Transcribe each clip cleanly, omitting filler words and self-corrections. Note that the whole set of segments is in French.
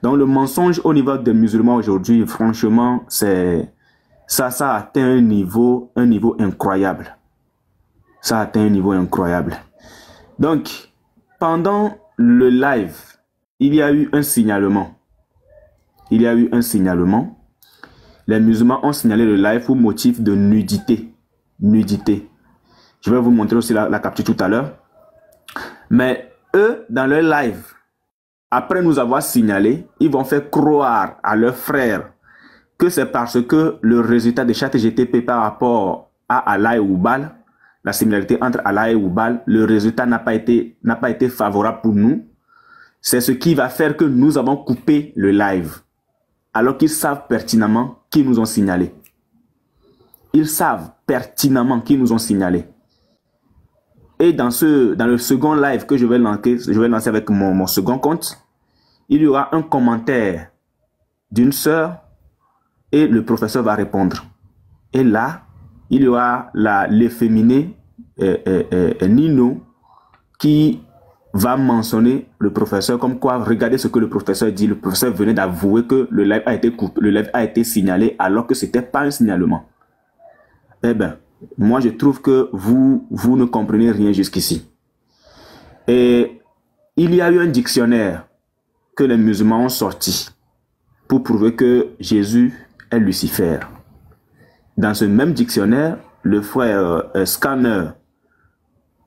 Donc le mensonge au niveau des musulmans aujourd'hui, franchement, ça a atteint un niveau incroyable. Ça a atteint un niveau incroyable. Donc, pendant le live, il y a eu un signalement. Il y a eu un signalement. Les musulmans ont signalé le live pour motif de nudité. Nudité. Je vais vous montrer aussi la capture tout à l'heure. Mais eux, dans leur live, après nous avoir signalé, ils vont faire croire à leurs frères que c'est parce que le résultat de ChatGPT par rapport à Allah et Oubal, la similarité entre Allah et Oubal, le résultat n'a pas été favorable pour nous. C'est ce qui va faire que nous avons coupé le live. Alors qu'ils savent pertinemment qu'ils nous ont signalé. Ils savent pertinemment qu'ils nous ont signalé. Et dans le second live que je vais lancer avec mon second compte, il y aura un commentaire d'une sœur et le professeur va répondre. Et là, il y aura l'efféminé Nino qui va mentionner le professeur comme quoi, regardez ce que le professeur dit. Le professeur venait d'avouer que le live a été coupé, le live a été signalé alors que ce n'était pas un signalement. Eh bien, moi je trouve que vous ne comprenez rien jusqu'ici. Et il y a eu un dictionnaire que les musulmans ont sorti pour prouver que Jésus est Lucifer. Dans ce même dictionnaire, le frère Scanner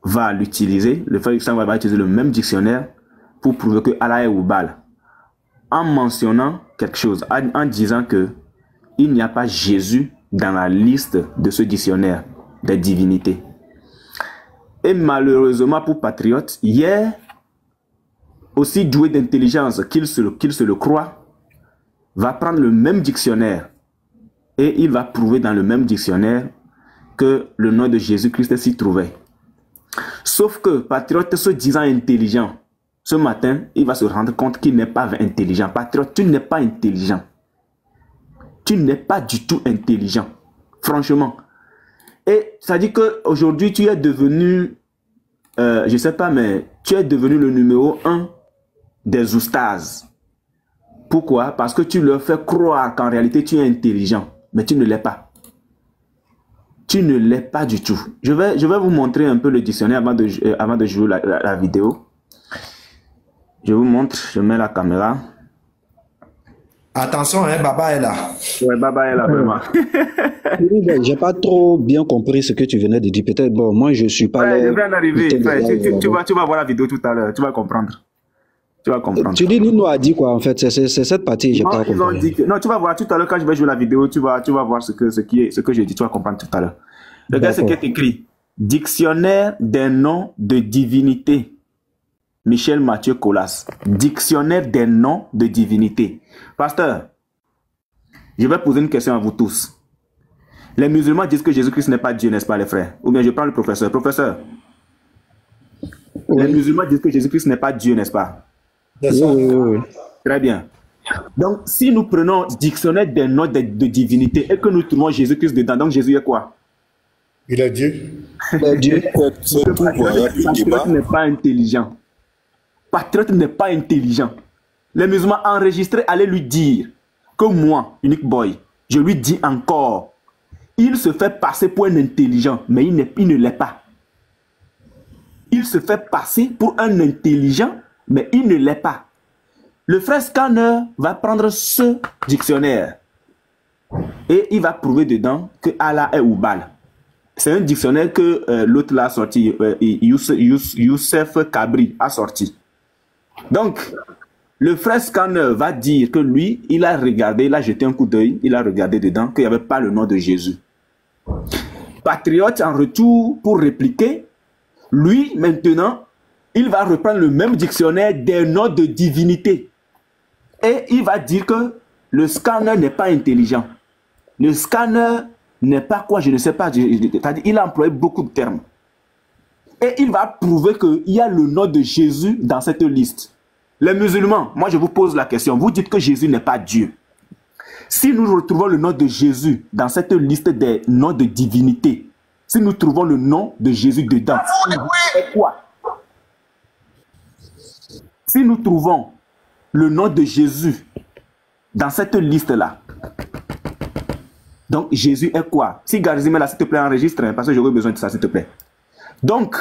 va l'utiliser, le frère Scanner va utiliser le même dictionnaire pour prouver que Allah est Oubal, en mentionnant quelque chose, en disant que il n'y a pas Jésus dans la liste de ce dictionnaire des divinités. Et malheureusement pour Patriote, hier, aussi doué d'intelligence qu'il se le croit, va prendre le même dictionnaire et il va prouver dans le même dictionnaire que le nom de Jésus-Christ s'y trouvait. Sauf que Patriote se disant intelligent, ce matin, il va se rendre compte qu'il n'est pas intelligent. Patriote, tu n'es pas intelligent. Tu n'es pas du tout intelligent. Franchement. Et ça dit qu'aujourd'hui, tu es devenu, je ne sais pas, mais tu es devenu le numéro 1 des oustas. Pourquoi? Parce que tu leur fais croire qu'en réalité, tu es intelligent. Mais tu ne l'es pas. Tu ne l'es pas du tout. Je vais vous montrer un peu le dictionnaire avant de jouer la vidéo. Je vous montre, je mets la caméra. Attention, hein, Baba est là. Ouais, Baba est là, vraiment. J'ai pas trop bien compris ce que tu venais de dire. Peut-être, bon, moi, je suis pas là. Je viens d'arriver. Tu vas voir la vidéo tout à l'heure. Tu vas comprendre. Tu vas comprendre. Tu dis, Nino a dit quoi, en fait? C'est cette partie, j'ai pas compris. Non, tu vas voir tout à l'heure quand je vais jouer la vidéo. Tu vas voir ce que je dis. Tu vas comprendre tout à l'heure. Regarde ce qui est écrit. Dictionnaire des noms de divinités. Michel Mathieu Colas. Dictionnaire des noms de divinités. Pasteur, je vais poser une question à vous tous. Les musulmans disent que Jésus-Christ n'est pas Dieu, n'est-ce pas les frères? Ou bien je prends le professeur. Professeur, oui. Les musulmans disent que Jésus-Christ n'est pas Dieu, n'est-ce pas? Oui. Très bien. Donc, si nous prenons dictionnaire des noms de divinité et que nous trouvons Jésus-Christ dedans, donc Jésus est quoi? Il est Dieu. Il est Dieu. Patriote n'est pas intelligent. Patriote n'est pas intelligent. Les musulmans enregistrés allaient lui dire que moi, Unique Boy, je lui dis encore, il se fait passer pour un intelligent, mais il ne l'est pas. Il se fait passer pour un intelligent, mais il ne l'est pas. Le frère Scanner va prendre ce dictionnaire et il va prouver dedans que Allah est Oubal. C'est un dictionnaire que l'autre l'a sorti, Youssef Kabri a sorti. Donc, le frère Scanner va dire que lui, il a regardé, il a jeté un coup d'œil, il a regardé dedans qu'il n'y avait pas le nom de Jésus. Patriote, en retour, pour répliquer, lui, maintenant, il va reprendre le même dictionnaire des noms de divinité. Et il va dire que le Scanner n'est pas intelligent. Le Scanner n'est pas quoi, je ne sais pas. C'est-à-dire, il a employé beaucoup de termes. Et il va prouver qu'il y a le nom de Jésus dans cette liste. Les musulmans, moi je vous pose la question. Vous dites que Jésus n'est pas Dieu. Si nous retrouvons le nom de Jésus dans cette liste des noms de divinité, si nous trouvons le nom de Jésus dedans, c'est quoi? Si nous trouvons le nom de Jésus dans cette liste-là. Donc, Jésus est quoi? Si Garizim est là, s'il te plaît, enregistre, hein, parce que j'aurais besoin de ça, s'il te plaît. Donc,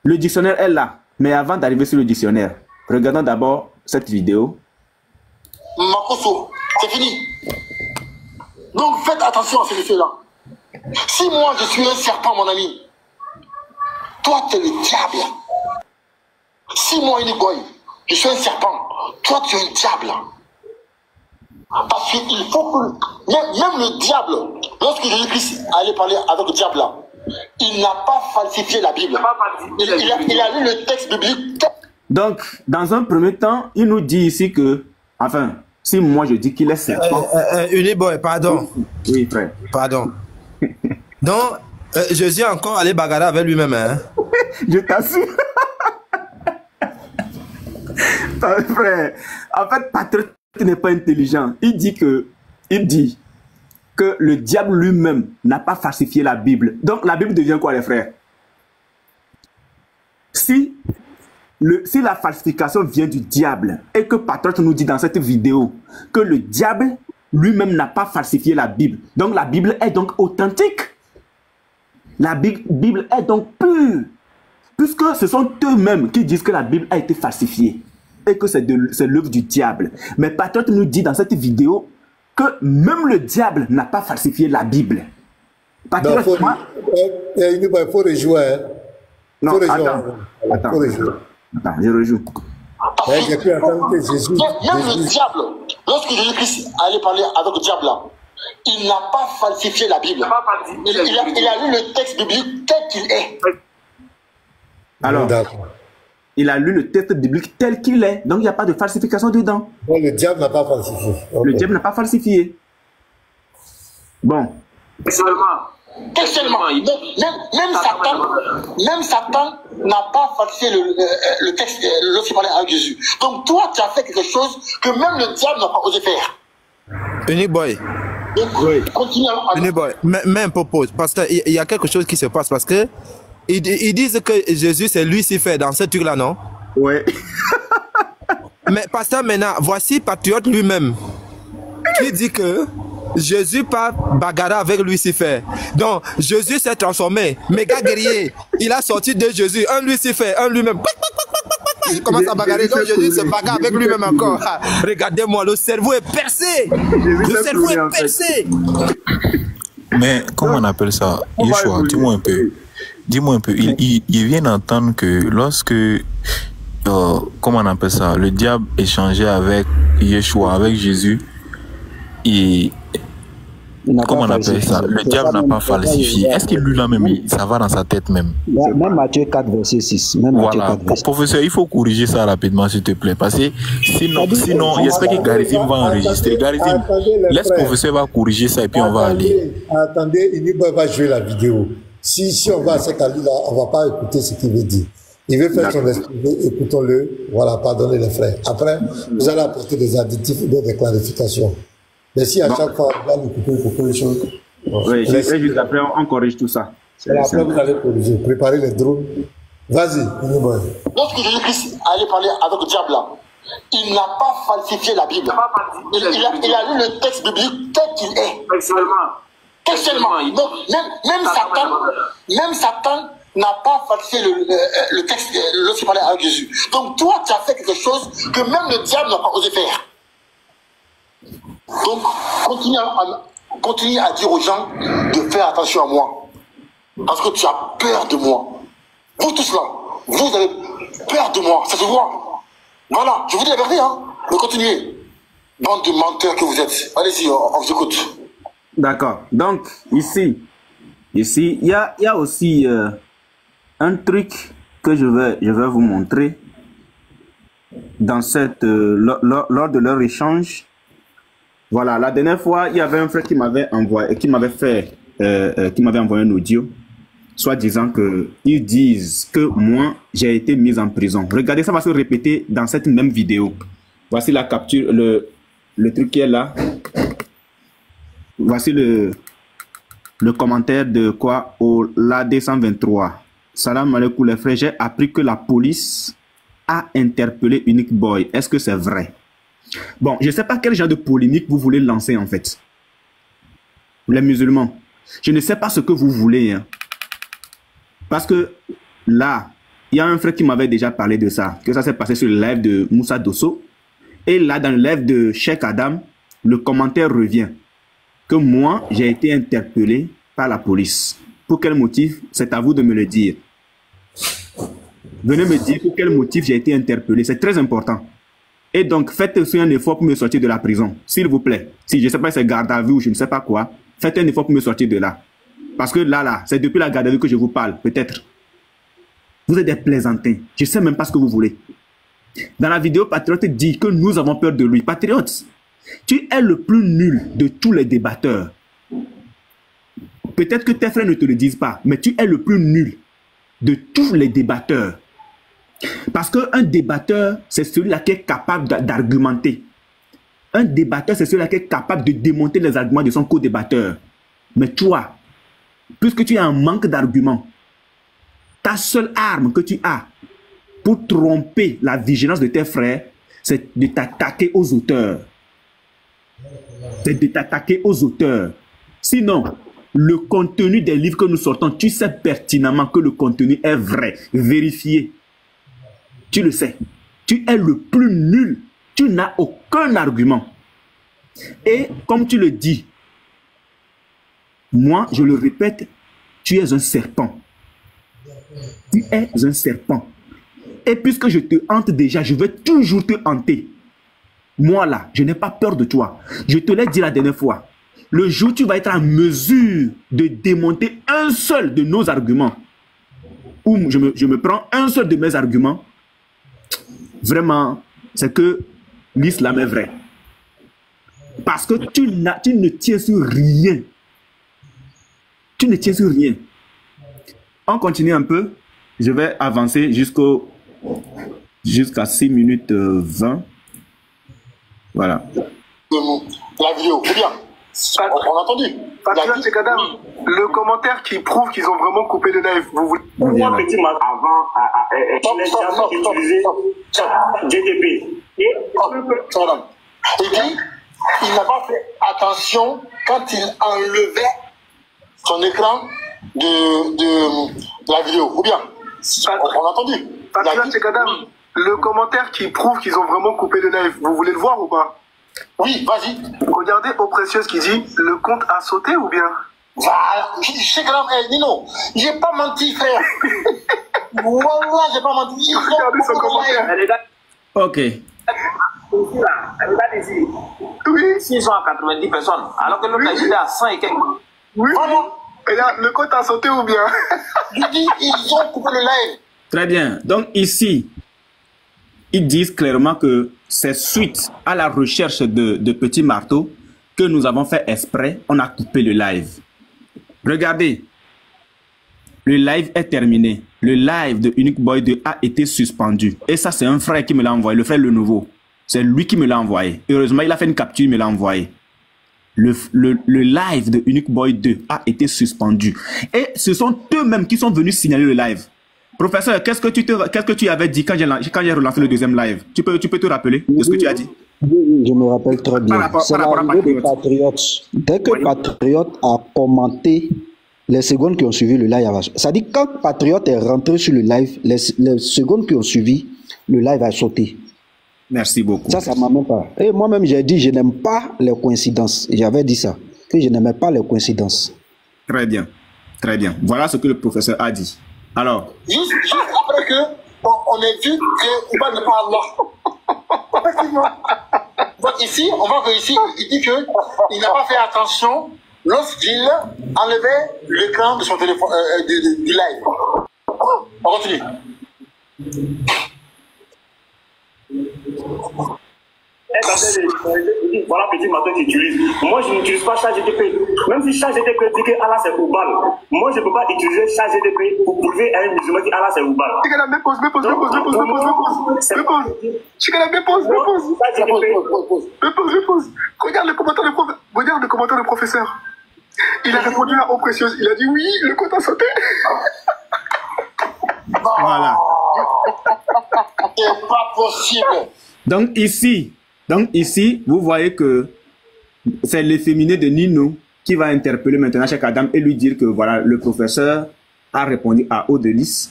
le dictionnaire est là. Mais avant d'arriver sur le dictionnaire, regardons d'abord cette vidéo. Makoso, c'est fini. Donc, faites attention à ce que là. Si moi, je suis un serpent, mon ami, toi, tu es le diable. Si moi, Inigoy, je suis un serpent, toi, tu es un diable. Parce qu'il faut que, même le diable, lorsque Jésus-Christ allait parler avec le diable, là, il n'a pas falsifié la Bible. Il a lu le texte biblique. Donc, dans un premier temps, il nous dit ici que, enfin, si moi je dis qu'il est serpent... Uniboy, pardon. Oui, frère. Pardon. Donc, Jésus est encore allé bagarrer avec lui-même. Hein? Je t'assure. Frère, en fait, Patrick n'est pas intelligent. Il dit que le diable lui-même n'a pas falsifié la Bible. Donc, la Bible devient quoi, les frères? Si la falsification vient du diable et que Patrick nous dit dans cette vidéo que le diable lui-même n'a pas falsifié la Bible, donc la Bible est donc authentique. La Bible est donc pure. Puisque ce sont eux-mêmes qui disent que la Bible a été falsifiée et que c'est l'œuvre du diable. Mais Patrick nous dit dans cette vidéo que même le diable n'a pas falsifié la Bible. Patrick, il faut rejouer. Hein. Non, attends, je rejoue. Même le diable, lorsque Jésus-Christ allait parler avec le diable, là, il n'a pas falsifié la Bible. Il a lu le texte biblique tel qu'il est. Alors, il a lu le texte biblique tel qu'il est. Donc, il n'y a pas de falsification dedans. Bon, le diable n'a pas falsifié. Okay. Le diable n'a pas falsifié. Bon. Textuellement. Même Satan n'a pas falsifié le texte lorsqu'il parlait avec Jésus. Donc, toi, tu as fait quelque chose que même le diable n'a pas osé faire. Uniboy. Oui. Continue à... Uniboy. Même propose. Parce qu'il y a quelque chose qui se passe. Parce que ils disent que Jésus, c'est Lucifer dans ce truc-là, non? Oui. Mais pasteur, maintenant, voici Patriote lui-même qui dit que Jésus pas bagarré avec Lucifer. Donc, Jésus s'est transformé. Méga guerrier. Il a sorti de Jésus un Lucifer, un lui-même. Il commence à bagarrer. Donc, Jésus se bagarre avec lui-même encore. Regardez-moi, le cerveau est percé. Le cerveau est percé. Mais comment on appelle ça? Yeshua, dis-moi un peu. Dis-moi un peu, il vient d'entendre que lorsque, comment on appelle ça, le diable échangeait avec Yeshua, avec Jésus, et comment on appelle ça, le diable n'a pas falsifié. Est-ce qu'il lui là même, ça va dans sa tête même? Même Matthieu 4, verset 6. Même Matthieu voilà, 4, verset 6. Professeur, il faut corriger ça rapidement, s'il te plaît, parce que sinon j'espère que Garizim va enregistrer. Garizim, laisse le professeur va corriger ça et puis on va aller. Attendez, Iniboy va jouer la vidéo. Si on va à cet ali-là, on ne va pas écouter ce qu'il veut dire. Il veut faire son esprit, écoutons-le. Voilà, pardonnez les frères. Après, vous allez apporter des additifs et des clarifications. Mais si à chaque fois, on va écouter les choses. Oui, juste après, on corrige tout ça. Et après, vous allez corriger. Préparez les drones. Vas-y, Iniboy. Lorsque Jésus-Christ allait parler avec le diable, là, il n'a pas falsifié la Bible. Il a lu le texte biblique tel qu'il est. Textuellement. Donc, même Satan n'a pas falsifié le texte lorsqu'il parlait avec Jésus. Donc, toi, tu as fait quelque chose que même le diable n'a pas osé faire. Donc, continue à dire aux gens de faire attention à moi. Parce que tu as peur de moi. Vous tous là, vous avez peur de moi. Ça se voit. Voilà, je vous dis la vérité, hein. Mais continuez. Bande de menteurs que vous êtes. Allez-y, on vous écoute. D'accord. Donc, ici, il y a aussi un truc que je vais vous montrer dans cette, lors de leur échange. Voilà, la dernière fois, il y avait un frère qui m'avait envoyé, qui m'avait envoyé un audio, soit disant qu'ils disent que moi, j'ai été mis en prison. Regardez, ça va se répéter dans cette même vidéo. Voici la capture, le truc qui est là. Voici le commentaire de quoi au LAD 123. Salam alaikum les frères, j'ai appris que la police a interpellé Unique Boy. Est-ce que c'est vrai? Bon, je ne sais pas quel genre de polémique vous voulez lancer en fait. Les musulmans. Je ne sais pas ce que vous voulez. Hein. Parce que là, il y a un frère qui m'avait déjà parlé de ça. Que ça s'est passé sur le live de Moussa Dosso. Et là, dans le live de Cheikh Adam, le commentaire revient. Que moi, j'ai été interpellé par la police. Pour quel motif? C'est à vous de me le dire. Venez me dire pour quel motif j'ai été interpellé. C'est très important. Et donc, faites aussi un effort pour me sortir de la prison. S'il vous plaît. Si je ne sais pas si c'est garde à vue ou je ne sais pas quoi, faites un effort pour me sortir de là. Parce que là, c'est depuis la garde à vue que je vous parle, peut-être. Vous êtes des plaisantins. Je ne sais même pas ce que vous voulez. Dans la vidéo, Patriote dit que nous avons peur de lui. Patriote, tu es le plus nul de tous les débatteurs. Peut-être que tes frères ne te le disent pas, mais tu es le plus nul de tous les débatteurs. Parce qu'un débatteur, c'est celui-là qui est capable d'argumenter. Un débatteur, c'est celui-là qui est capable de démonter les arguments de son co-débatteur. Mais toi, puisque tu as un manque d'arguments, ta seule arme que tu as pour tromper la vigilance de tes frères, c'est de t'attaquer aux auteurs. C'est de t'attaquer aux auteurs. Sinon, le contenu des livres que nous sortons, tu sais pertinemment que le contenu est vrai, vérifié. Tu le sais. Tu es le plus nul. Tu n'as aucun argument. Et comme tu le dis, moi, je le répète, tu es un serpent. Tu es un serpent. Et puisque je te hante déjà, je vais toujours te hanter. Moi là, je n'ai pas peur de toi. Je te l'ai dit la dernière fois. Le jour où tu vas être en mesure de démonter un seul de nos arguments, ou je me prends un seul de mes arguments, vraiment, c'est que l'islam est vrai. Parce que tu ne tiens sur rien. Tu ne tiens sur rien. On continue un peu. Je vais avancer jusqu'à 6 minutes 20. Voilà. La vidéo, ou bien on a entendu. Patriote Cheikh Adam, le commentaire qui prouve qu'ils ont vraiment coupé le live. Vous voulez... Moi, petit mal avant, je n'ai jamais utilisé GTP. Il dit il n'a pas fait attention quand il enlevait son écran de la vidéo. Ou bien on a entendu. Patriote Cheikh Adam, le commentaire qui prouve qu'ils ont vraiment coupé le live. Vous voulez le voir ou pas? Oui, vas-y. Regardez Eau Précieuse qui dit le compte a sauté ou bien? Voilà. Je sais que là, Nino, j'ai pas menti, frère. Voilà, j'ai pas menti. Regardez son commentaire. Ok. Ici, oui. S'ils sont à 90 personnes, alors que l'autre est à 100 et quelques. Oui. Voilà. Et là, le compte a sauté ou bien? Je dis, ils ont coupé le live. Très bien. Donc ici, ils disent clairement que c'est suite à la recherche de Petit Marteau que nous avons fait exprès, on a coupé le live. Regardez, le live est terminé. Le live de Unique Boy 2 a été suspendu. Et ça, c'est un frère qui me l'a envoyé, le frère Le Nouveau. C'est lui qui me l'a envoyé. Heureusement, il a fait une capture, il me l'a envoyé. Le live de Unique Boy 2 a été suspendu. Et ce sont eux-mêmes qui sont venus signaler le live. Professeur, qu'est-ce que tu avais dit quand j'ai relancé le deuxième live? Tu peux te rappeler de ce que tu as dit? Oui, je me rappelle très bien. C'est l'arrivée de Patriote. Dès que Patriote a commenté les secondes qui ont suivi le live, ça dit quand Patriote est rentré sur le live, les secondes qui ont suivi, le live a sauté. Merci beaucoup. Ça m'a même pas. Et moi-même, j'ai dit, je n'aime pas les coïncidences. J'avais dit ça, que je n'aimais pas les coïncidences. Très bien. Très bien. Voilà ce que le professeur a dit. Alors. Juste après que on ait vu que Ouba n'est pas Allah. Effectivement. Donc ici, on voit qu'ici, il dit qu'il n'a pas fait attention lorsqu'il enlevait l'écran de son téléphone, du live. On continue. Voilà Petit Marteau qui utilise. Moi, je n'utilise pas ChatGPT. Même si ChatGPT dit que Allah c'est Oubal, moi je ne peux pas utiliser ChatGPT pour prouver à un musulman que Allah c'est Oubal. Regarde le commentaire du professeur. Il a répondu à Eau Précieuse. Il a dit oui, le compte a sauté. Voilà. C'est pas possible. Donc ici, Donc ici, vous voyez que c'est l'efféminé de Nino qui va interpeller maintenant Cheikh Adam et lui dire que voilà, le professeur a répondu à Odelis.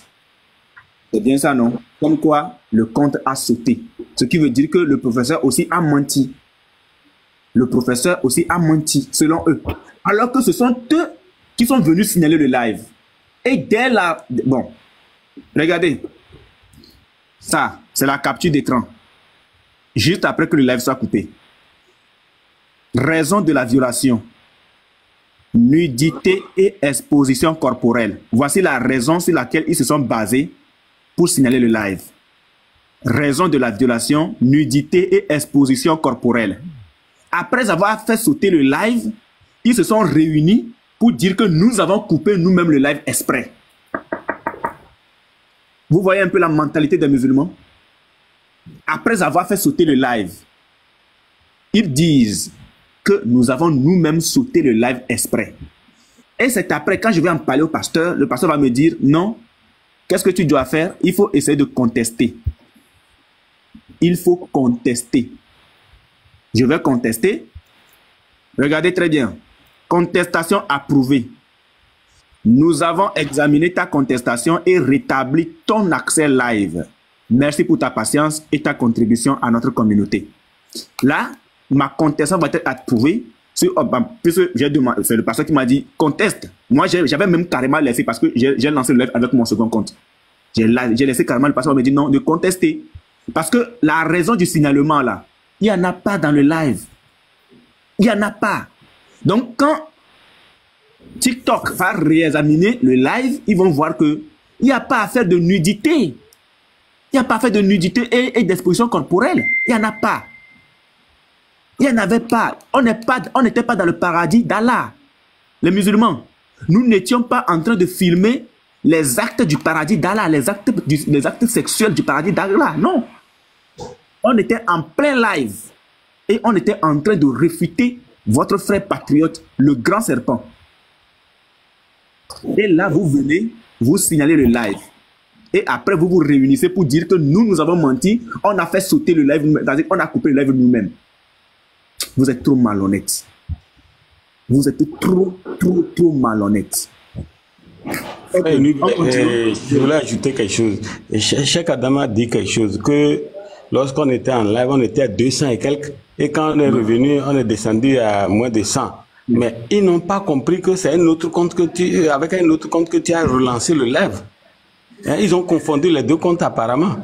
C'est bien ça, non? Comme quoi, le compte a sauté. Ce qui veut dire que le professeur aussi a menti. Le professeur aussi a menti, selon eux. Alors que ce sont eux qui sont venus signaler le live. Et dès la... Bon, regardez. Ça, c'est la capture d'écran. Juste après que le live soit coupé. Raison de la violation. Nudité et exposition corporelle. Voici la raison sur laquelle ils se sont basés pour signaler le live. Raison de la violation, nudité et exposition corporelle. Après avoir fait sauter le live, ils se sont réunis pour dire que nous avons coupé nous-mêmes le live exprès. Vous voyez un peu la mentalité des musulmans? Après avoir fait sauter le live, ils disent que nous avons nous-mêmes sauté le live exprès. Et c'est après, quand je vais en parler au pasteur, le pasteur va me dire, non, qu'est-ce que tu dois faire? Il faut essayer de contester. Il faut contester. Je vais contester. Regardez très bien. Contestation approuvée. Nous avons examiné ta contestation et rétabli ton accès live. Merci pour ta patience et ta contribution à notre communauté. Là, ma contestation va être approuvée. Puisque c'est le pasteur qui m'a dit conteste. Moi, j'avais même carrément laissé parce que j'ai lancé le live avec mon second compte. J'ai laissé carrément le pasteur me dire non, de contester. Parce que la raison du signalement là, il n'y en a pas dans le live. Il n'y en a pas. Donc, quand TikTok va réexaminer le live, ils vont voir qu'il n'y a pas à faire de nudité. Il n'y a pas à faire de nudité et d'exposition corporelle. Il n'y en a pas. Il n'y en avait pas. On n'était pas dans le paradis d'Allah. Les musulmans, nous n'étions pas en train de filmer les actes du paradis d'Allah, les actes sexuels du paradis d'Allah. Non. On était en plein live et on était en train de réfuter votre frère patriote, le grand serpent. Et là, vous venez, vous signalez le live. Et après, vous vous réunissez pour dire que nous avons menti, on a fait sauter le live, on a coupé le live nous-mêmes. Vous êtes trop malhonnête. Vous êtes trop malhonnête. Je voulais ajouter quelque chose. Cheikh Adam a dit quelque chose, que lorsqu'on était en live, on était à 200 et quelques, et quand on est revenu, on est descendu à moins de 100. Mais ils n'ont pas compris que c'est un autre compte que avec un autre compte que tu as relancé le live. Ils ont confondu les deux comptes apparemment.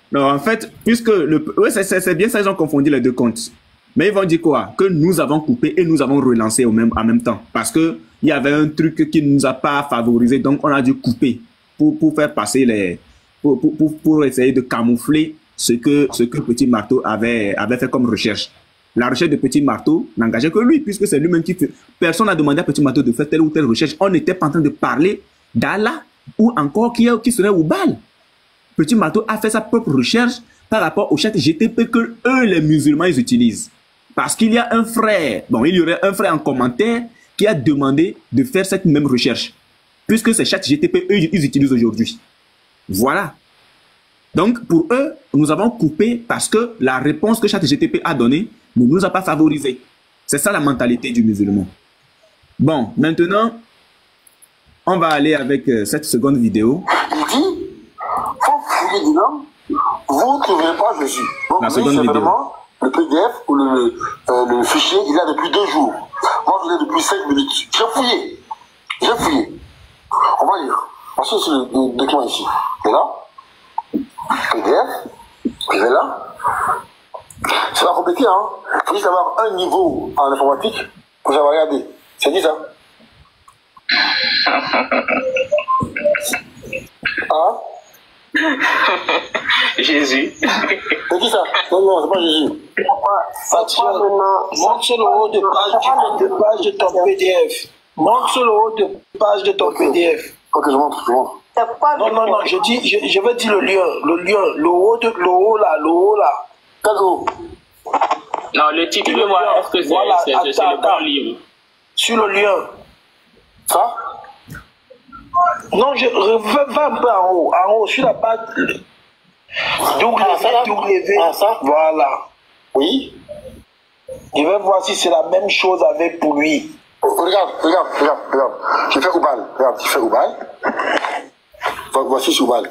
Non, en fait, puisque oui, c'est bien ça, ils ont confondu les deux comptes. Mais ils vont dire quoi? Que nous avons coupé et nous avons relancé en même temps. Parce qu'il y avait un truc qui ne nous a pas favorisé, donc on a dû couper pour faire passer les... Pour essayer de camoufler ce que Petit Marteau avait fait comme recherche. La recherche de Petit Marteau n'engageait que lui, puisque c'est lui-même qui fait... Personne n'a demandé à Petit Marteau de faire telle ou telle recherche. On n'était pas en train de parler d'Allah ou encore qui serait Oubal. Petit Marteau a fait sa propre recherche par rapport au chat GTP que eux, les musulmans, ils utilisent. Parce qu'il y a un frère, bon, il y aurait un frère en commentaire qui a demandé de faire cette même recherche. Puisque c'est chat GTP, eux, ils utilisent aujourd'hui. Voilà. Donc, pour eux, nous avons coupé parce que la réponse que chat GTP a donnée ne nous a pas favorisé. C'est ça la mentalité du musulman. Bon, maintenant, on va aller avec cette seconde vidéo. Il dit, faut fouiller dedans, vous ne trouverez pas Jésus. Donc, la seconde vidéo. Le PDF ou le fichier, il a depuis 2 jours. Moi, je l'ai depuis 5 minutes. J'ai fouillé. On va lire. Ensuite, c'est le document ici. Et là, PDF, il est là. C'est pas compliqué, hein. Il faut juste avoir un niveau en informatique pour savoir regarder. C'est dit ça. Hein? Jésus. C'est qui ça? Non, c'est pas Jésus. Montre sur le haut de page de ton PDF. Montre sur le haut de page de ton PDF. Ok, je montre. Non, je veux dire le haut là. Quel haut? Non, le titre, je vois, est-ce que c'est le bon livre? Sur le lien. Ça? Non, va un peu en haut, sur la page W. Ça? Voilà. Oui. Je vais voir si c'est la même chose avec pour lui. Regarde. Je fais Oubal. Regarde, je fais Oubal. Voici Oubal.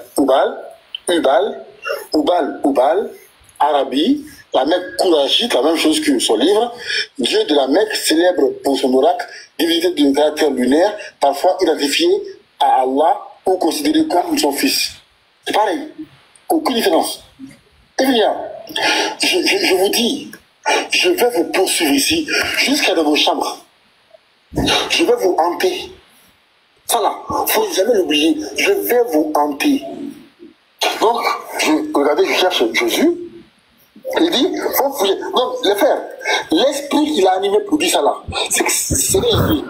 Arabie. La Mecque couragite, la même chose que son livre. Dieu de la Mecque célèbre pour son oracle, divinité de caractère lunaire, parfois identifié à Allah ou considéré comme son fils. C'est pareil. Aucune différence. Eh bien, je vous dis, je vais vous poursuivre ici jusqu'à dans vos chambres. Je vais vous hanter. Ça là, faut jamais l'oublier. Je vais vous hanter. Donc, regardez, je cherche Jésus. Il dit, faut fouiller. Donc, les frères, l'esprit qu'il a animé pour dire ça là, c'est lui.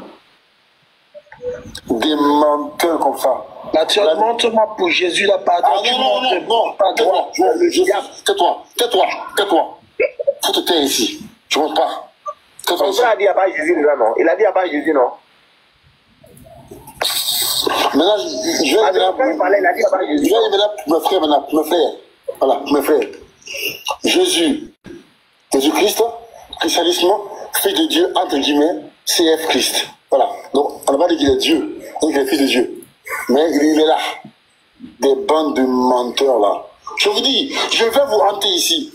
Des menteurs comme ça. Naturellement, montre-moi pour Jésus la pardon. Ah non, tais-toi. Faut te taire ici. Je ne monte pas. Son frère a dit à bas Jésus là, non? Il a dit à bas Jésus, non? Maintenant, je vais mes frères. Voilà, mes frères. Jésus-Christ, christianisme, fils de Dieu, entre guillemets, CF Christ. Voilà. Donc, on n'a pas dit qu'il est Dieu, donc il est fils de Dieu. Mais il est là. Des bandes de menteurs là. Je vous dis, je vais vous hanter ici.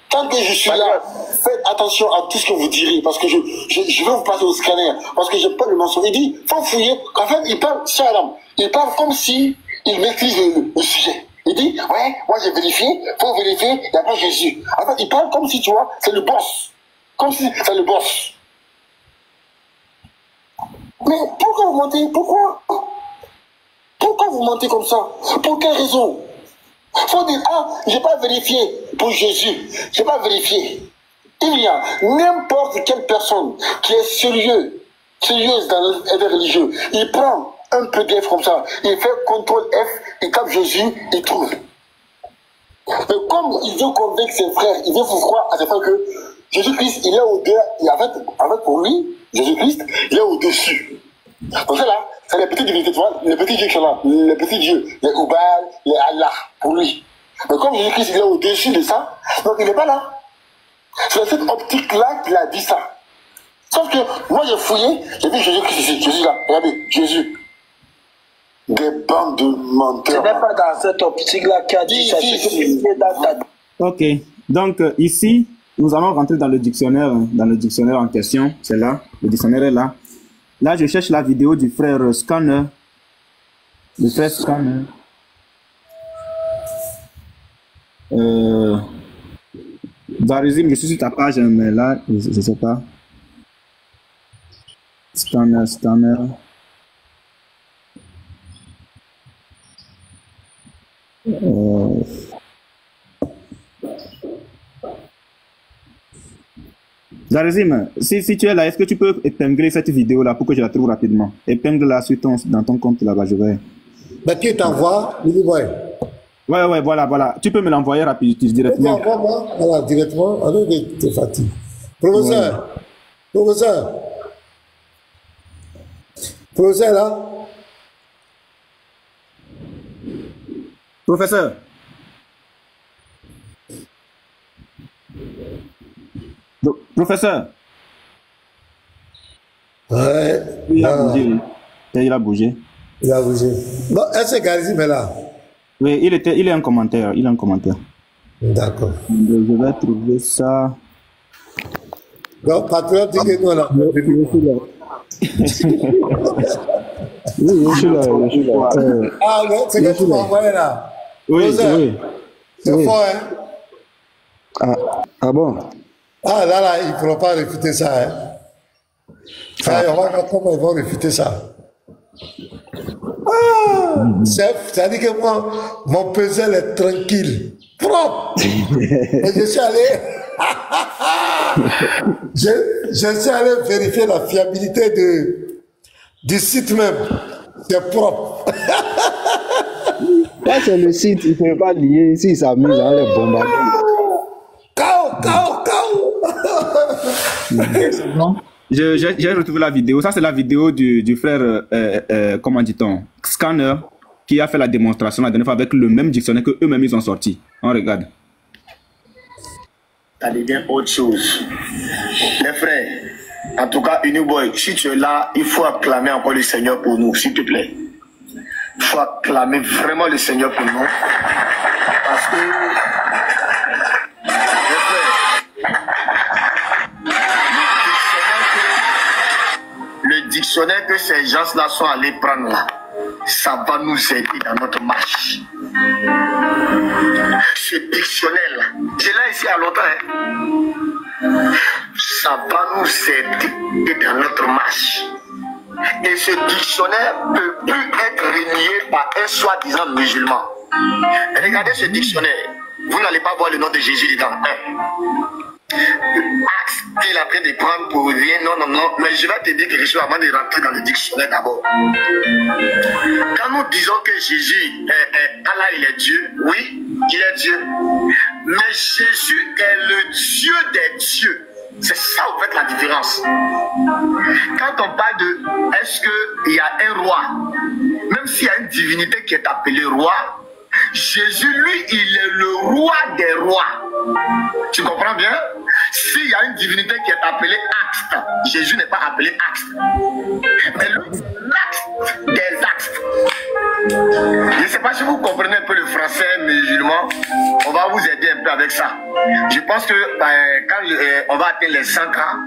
Tant que je suis là, faites attention à tout ce que vous direz, parce que je vais vous passer au scanner, parce que je pas le mensonge. Il dit, faut fouiller. En fait, il parle, il parle comme si il maîtrise le sujet. Il dit, ouais, moi j'ai vérifié, faut vérifier, il n'y a pas Jésus. En fait, il parle comme si, tu vois, c'est le boss. Comme si c'est le boss. Mais pourquoi vous mentez? Pourquoi vous mentez comme ça? Pour quelle raison? Faut dire, j'ai pas vérifié pour Jésus. J'ai pas vérifié. Il y a n'importe quelle personne qui est sérieuse dans les religieux. Il prend un PDF comme ça, il fait CTRL F, il tape Jésus, il trouve. Mais comme il veut convaincre ses frères, il veut vous croire à ses frères que Jésus-Christ, il est au-dessus, et avec pour lui, Jésus-Christ, il est au-dessus. Donc ça là, c'est les petites divinités, tu vois, les petits dieux qui sont là, les petits dieux, les Oubal, les Allah, pour lui. Mais comme Jésus-Christ, il est au-dessus de ça, donc il n'est pas là. C'est dans cette optique-là qu'il a dit ça. Sauf que moi j'ai fouillé, j'ai vu Jésus-Christ ici, Jésus là, regardez, Jésus. Des bandes de menteurs. Ce n'est pas dans cette optique-là qu'il a dit ça, c'est dans ta... Ok, donc ici, nous allons rentrer dans le dictionnaire en question, c'est là, le dictionnaire est là. Là, je cherche la vidéo du frère Scanner. Le frère Scanner. Varizim, je suis sur ta page, mais là, je ne sais pas. Scanner. Zarizim, si tu es là, est-ce que tu peux épingler cette vidéo-là pour que je la trouve rapidement? Épingle-la dans ton compte là-bas, je vais. Mais qui t'envoie, Billy Boy? Ouais, voilà. Tu peux me l'envoyer rapidement, directement. Envoie-moi, voilà, directement, avec tes fatigues. Professeur, là. Professeur. Professeur. Ouais. Il a bougé. Il a bougé. Bon, est-ce que Garizim est là? Oui, il est en commentaire. D'accord. Je vais trouver ça. Donc, Patriote dit que nous, on a... Oui, je suis là. Ah, non, c'est que tu m'as envoyé là. Oui. C'est fort, hein? Ah bon? Ah, là, ils ne pourront pas réfuter ça, hein? Ça, on va voir comment ils vont réfuter ça. C'est-à-dire que moi, mon puzzle est tranquille, propre. Et je suis allé... je suis allé vérifier la fiabilité du site même. C'est propre. Là, c'est le site, il ne peut pas lier. Ici, il s'amuse à les bombarder. Cao. J'ai retrouvé la vidéo. Ça, c'est la vidéo du frère, comment dit-on, Scanner, qui a fait la démonstration la dernière fois avec le même dictionnaire que eux-mêmes ils ont sorti. On regarde. ça devient autre chose. Les frères, en tout cas, Uniboy, si tu es là, il faut acclamer encore le Seigneur pour nous, s'il te plaît. Il faut acclamer vraiment le Seigneur pour nous. Parce que, les frères, le dictionnaire que ces gens-là sont allés prendre là, ça va nous aider dans notre marche. Ce dictionnaire-là, je l'ai ici à longtemps, ça va nous aider dans notre marche. Et ce dictionnaire ne peut plus être renié par un soi-disant musulman. Regardez ce dictionnaire, vous n'allez pas voir le nom de Jésus dedans. Axe qu'il est en train de prendre pour rien, non, mais je vais te dire quelque chose avant de rentrer dans le dictionnaire d'abord. Quand nous disons que Jésus, Allah il est Dieu, oui, il est Dieu, mais Jésus est le Dieu des dieux. C'est ça en fait la différence. Quand on parle de est-ce qu'il y a un roi, même s'il y a une divinité qui est appelée roi, Jésus, lui, il est le roi des rois. Tu comprends bien? S'il y a une divinité qui est appelée Axe, Jésus n'est pas appelé Axe. Mais lui, c'est l'Axe des Axes. Je ne sais pas si vous comprenez un peu le français musulman. On va vous aider un peu avec ça. Je pense que quand on va atteindre les 100 ans,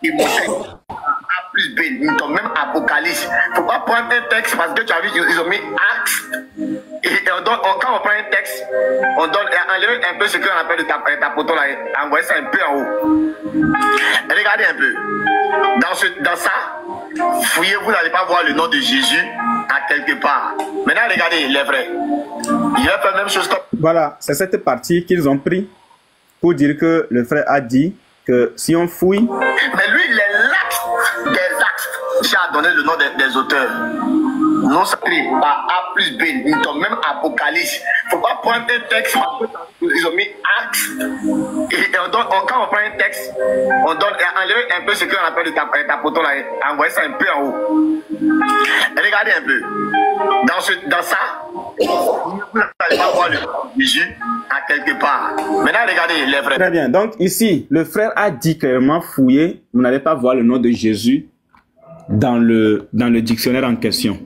il monte A plus B, même Apocalypse. Il ne faut pas prendre un texte parce que tu as vu qu'ils ont mis Axe. Et quand on prend un texte, on donne un peu ce qu'on appelle le tapoton là, envoyer ça un peu en haut. Regardez un peu. Dans ça, fouillez, vous n'allez pas voir le nom de Jésus à quelque part. Maintenant, regardez, les vrais. Il va faire la même chose comme... Voilà, c'est cette partie qu'ils ont pris pour dire que le frère a dit que si on fouille... Mais lui, il est l'axe des axes. J'ai donné le nom des auteurs. Non, ça écrit par A plus B, même Apocalypse. Il ne faut pas prendre un texte, ils ont mis axe. Et quand on prend un texte, on donne un peu ce qu'on appelle le tapoton là, envoyer ça un peu en haut. Regardez un peu. Dans ça, vous n'allez pas voir le Jésus à quelque part. Maintenant, regardez les frères. Très bien. Donc ici, le frère a dit clairement fouillé, vous n'allez pas voir le nom de Jésus dans le dictionnaire en question.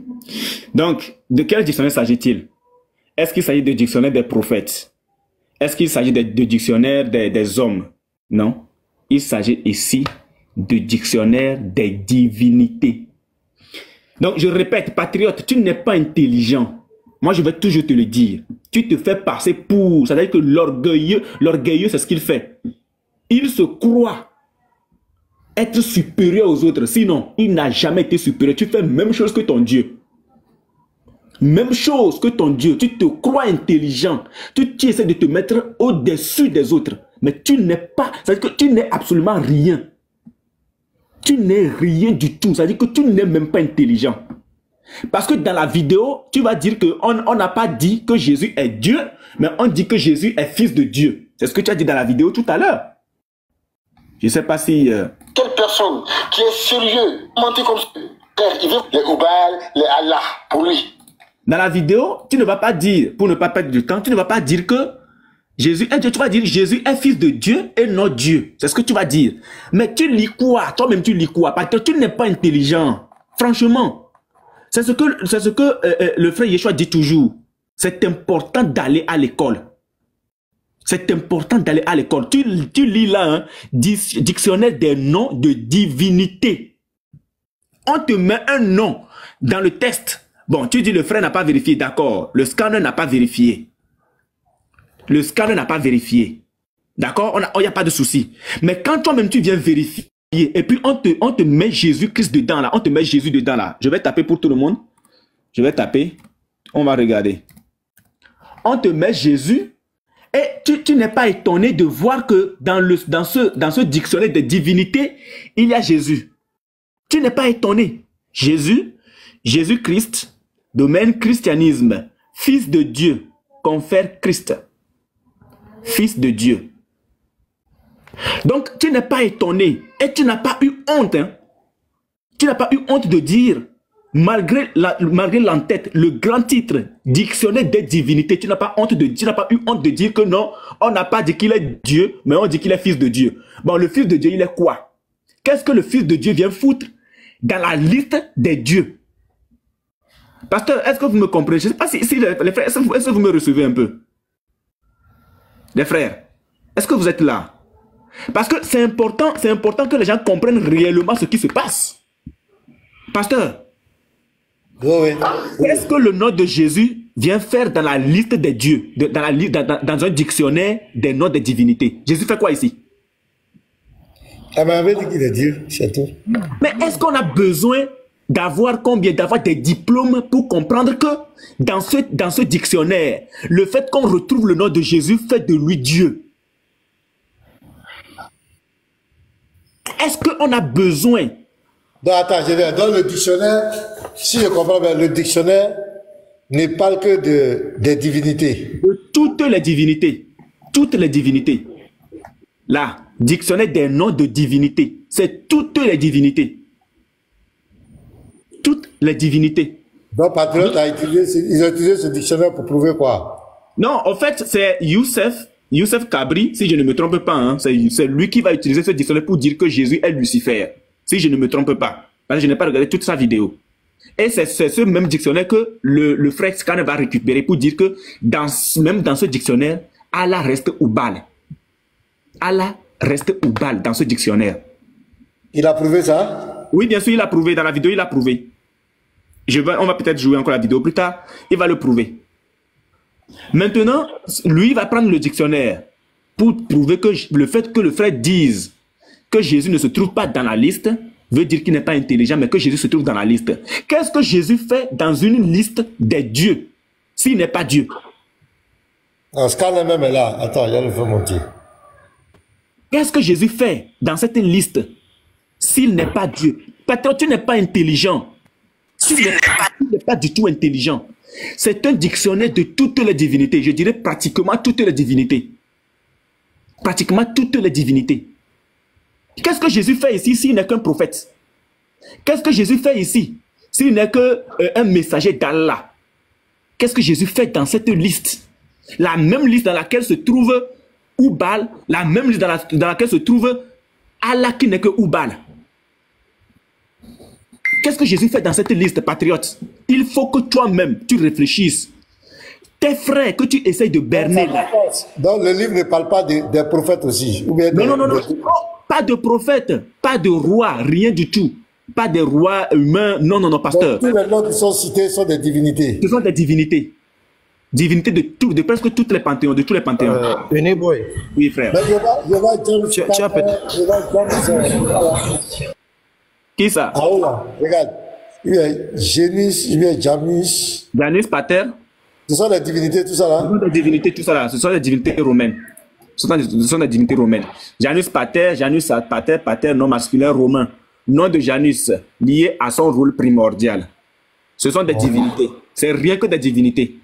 Donc, de quel dictionnaire s'agit-il? Est-ce qu'il s'agit du dictionnaire des prophètes? Est-ce qu'il s'agit du dictionnaire des hommes? Non. Il s'agit ici du dictionnaire des divinités. Donc, je répète, patriote, tu n'es pas intelligent. Moi, je vais toujours te le dire. Tu te fais passer pour... C'est-à-dire que l'orgueilleux, c'est ce qu'il fait. Il se croit être supérieur aux autres. Sinon, il n'a jamais été supérieur. Tu fais la même chose que ton Dieu. Même chose que ton Dieu. Tu te crois intelligent. Tu essaies de te mettre au-dessus des autres. Mais tu n'es pas... C'est-à-dire que tu n'es absolument rien. Tu n'es rien du tout. C'est-à-dire que tu n'es même pas intelligent. Parce que dans la vidéo, tu vas dire qu'on n'a pas dit que Jésus est Dieu, mais on dit que Jésus est fils de Dieu. C'est ce que tu as dit dans la vidéo tout à l'heure. Je ne sais pas si... Quelle personne qui est sérieux, mentir comme ça, il veut les Oubal, les Allah, pour lui. Dans la vidéo, tu ne vas pas dire, pour ne pas perdre du temps, tu ne vas pas dire que Jésus est Dieu. Tu vas dire Jésus est fils de Dieu et non Dieu. C'est ce que tu vas dire. Mais tu lis quoi? Toi-même, tu lis quoi? Parce que tu n'es pas intelligent. Franchement. C'est ce que le frère Yeshua dit toujours. C'est important d'aller à l'école. C'est important d'aller à l'école. Tu lis là, hein, dictionnaire des noms de divinité. On te met un nom dans le test. Bon, tu dis le frère n'a pas vérifié, d'accord. Le scanner n'a pas vérifié. Le scanner n'a pas vérifié. D'accord? Il n'y a pas de souci. Mais quand toi-même tu viens vérifier, et puis on te met Jésus-Christ dedans là, on te met Jésus dedans là. Je vais taper pour tout le monde. Je vais taper. On va regarder. On te met Jésus. Et tu n'es pas étonné de voir que dans ce dictionnaire de divinité, il y a Jésus. Tu n'es pas étonné. Jésus-Christ, domaine christianisme, fils de Dieu, confère Christ, fils de Dieu. Donc, tu n'es pas étonné et tu n'as pas eu honte. Hein? Tu n'as pas eu honte de dire, malgré l'entête, le grand titre, dictionnaire des divinités, tu n'as pas eu honte de dire que non, on n'a pas dit qu'il est Dieu, mais on dit qu'il est fils de Dieu. Bon, le fils de Dieu, il est quoi? Qu'est-ce que le fils de Dieu vient foutre dans la liste des dieux? Pasteur, est-ce que vous me comprenez? Je ne sais pas si les frères, est-ce que vous me recevez un peu? Les frères, est-ce que vous êtes là? Parce que c'est important que les gens comprennent réellement ce qui se passe. Pasteur, qu'est-ce que le nom de Jésus vient faire dans la liste des dieux, dans un dictionnaire des noms des divinités? Jésus fait quoi ici? Elle m'avait dit qu'il est Dieu, c'est tout. Mais est-ce qu'on a besoin d'avoir des diplômes pour comprendre que dans ce dictionnaire, le fait qu'on retrouve le nom de Jésus fait de lui Dieu? Est-ce qu'on a besoin? Non, attends, je vais dans le dictionnaire, si je comprends bien, le dictionnaire ne parle que des divinités. De toutes les divinités. Toutes les divinités. Là, dictionnaire des noms de divinités. C'est toutes les divinités. Toutes les divinités. Donc, Patriote ils ont utilisé ce dictionnaire pour prouver quoi? Non, en fait, c'est Youssef Kabri, si je ne me trompe pas, hein, c'est lui qui va utiliser ce dictionnaire pour dire que Jésus est Lucifer. Si je ne me trompe pas. Parce que je n'ai pas regardé toute sa vidéo. Et c'est ce même dictionnaire que le frère Scan va récupérer pour dire que même dans ce dictionnaire, Allah reste Oubal. Allah reste Oubal dans ce dictionnaire. Il a prouvé ça? Oui, bien sûr, il a prouvé. Dans la vidéo, il a prouvé. On va peut-être jouer encore la vidéo plus tard. Il va le prouver. Maintenant, lui va prendre le dictionnaire pour prouver que le fait que le frère dise que Jésus ne se trouve pas dans la liste veut dire qu'il n'est pas intelligent, mais que Jésus se trouve dans la liste. Qu'est-ce que Jésus fait dans une liste des dieux s'il n'est pas Dieu? Scan même est là. Attends, il le fait monter. Qu'est-ce que Jésus fait dans cette liste s'il n'est pas Dieu? Peut-être tu n'es pas intelligent. Tu n'es pas du tout intelligent. C'est un dictionnaire de toutes les divinités. Je dirais pratiquement toutes les divinités. Pratiquement toutes les divinités. Qu'est-ce que Jésus fait ici s'il n'est qu'un prophète? Qu'est-ce que Jésus fait ici s'il n'est qu'un messager d'Allah? Qu'est-ce que Jésus fait dans cette liste? La même liste dans laquelle se trouve Oubal, la même liste dans laquelle se trouve Allah qui n'est que Oubal. Qu'est-ce que Jésus fait dans cette liste, patriote? Il faut que toi-même, tu réfléchisses. Tes frères que tu essayes de berner là. Donc le livre ne parle pas des prophètes aussi? Ou bien non. Pas de prophètes, pas de rois, rien du tout. Pas de rois humains, non, pasteur. Donc, tous les noms qui sont cités sont des divinités. Ce sont des divinités. Divinités de presque tous les panthéons, de tous les panthéons. Boy. Oui, frère. Qui ça? Ah, là, regarde. Il y a Janus, il y a Janus. Janus Pater. Ce sont des divinités, tout ça là? Ce sont des divinités, tout ça là. Ce sont des divinités romaines. Ce sont des divinités romaines. Janus Pater, Pater, nom masculin romain. Nom de Janus, lié à son rôle primordial. Ce sont des divinités. C'est rien que des divinités.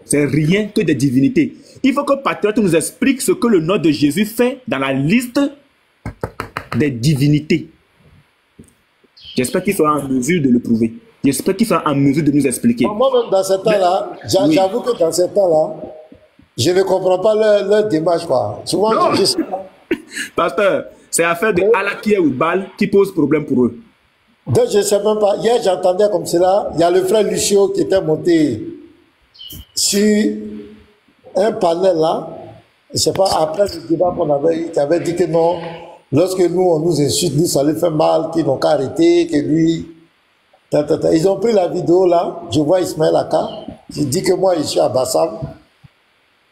C'est rien que des divinités. Il faut que Patriote nous explique ce que le nom de Jésus fait dans la liste des divinités. J'espère qu'il sera en mesure de le prouver. J'espère qu'il sera en mesure de nous expliquer. Moi-même, dans ce temps-là, j'avoue que dans ce temps-là, je ne comprends pas leur démarche. Quoi. Souvent, Pasteur, c'est l'affaire de Allah qui est au bal qui pose problème pour eux. Donc, je ne sais même pas. Hier, j'entendais comme cela. Il y a le frère Lucio qui était monté sur un panel là. Je ne sais pas, après le débat qu'on avait eu, qui avait dit que non. Lorsque nous, on nous insulte, nous, ça lui fait mal, qu'ils n'ont qu'à arrêter, que lui... Ils ont pris la vidéo là, je vois Ismaël Aka, il dit que moi, je suis à Bassam,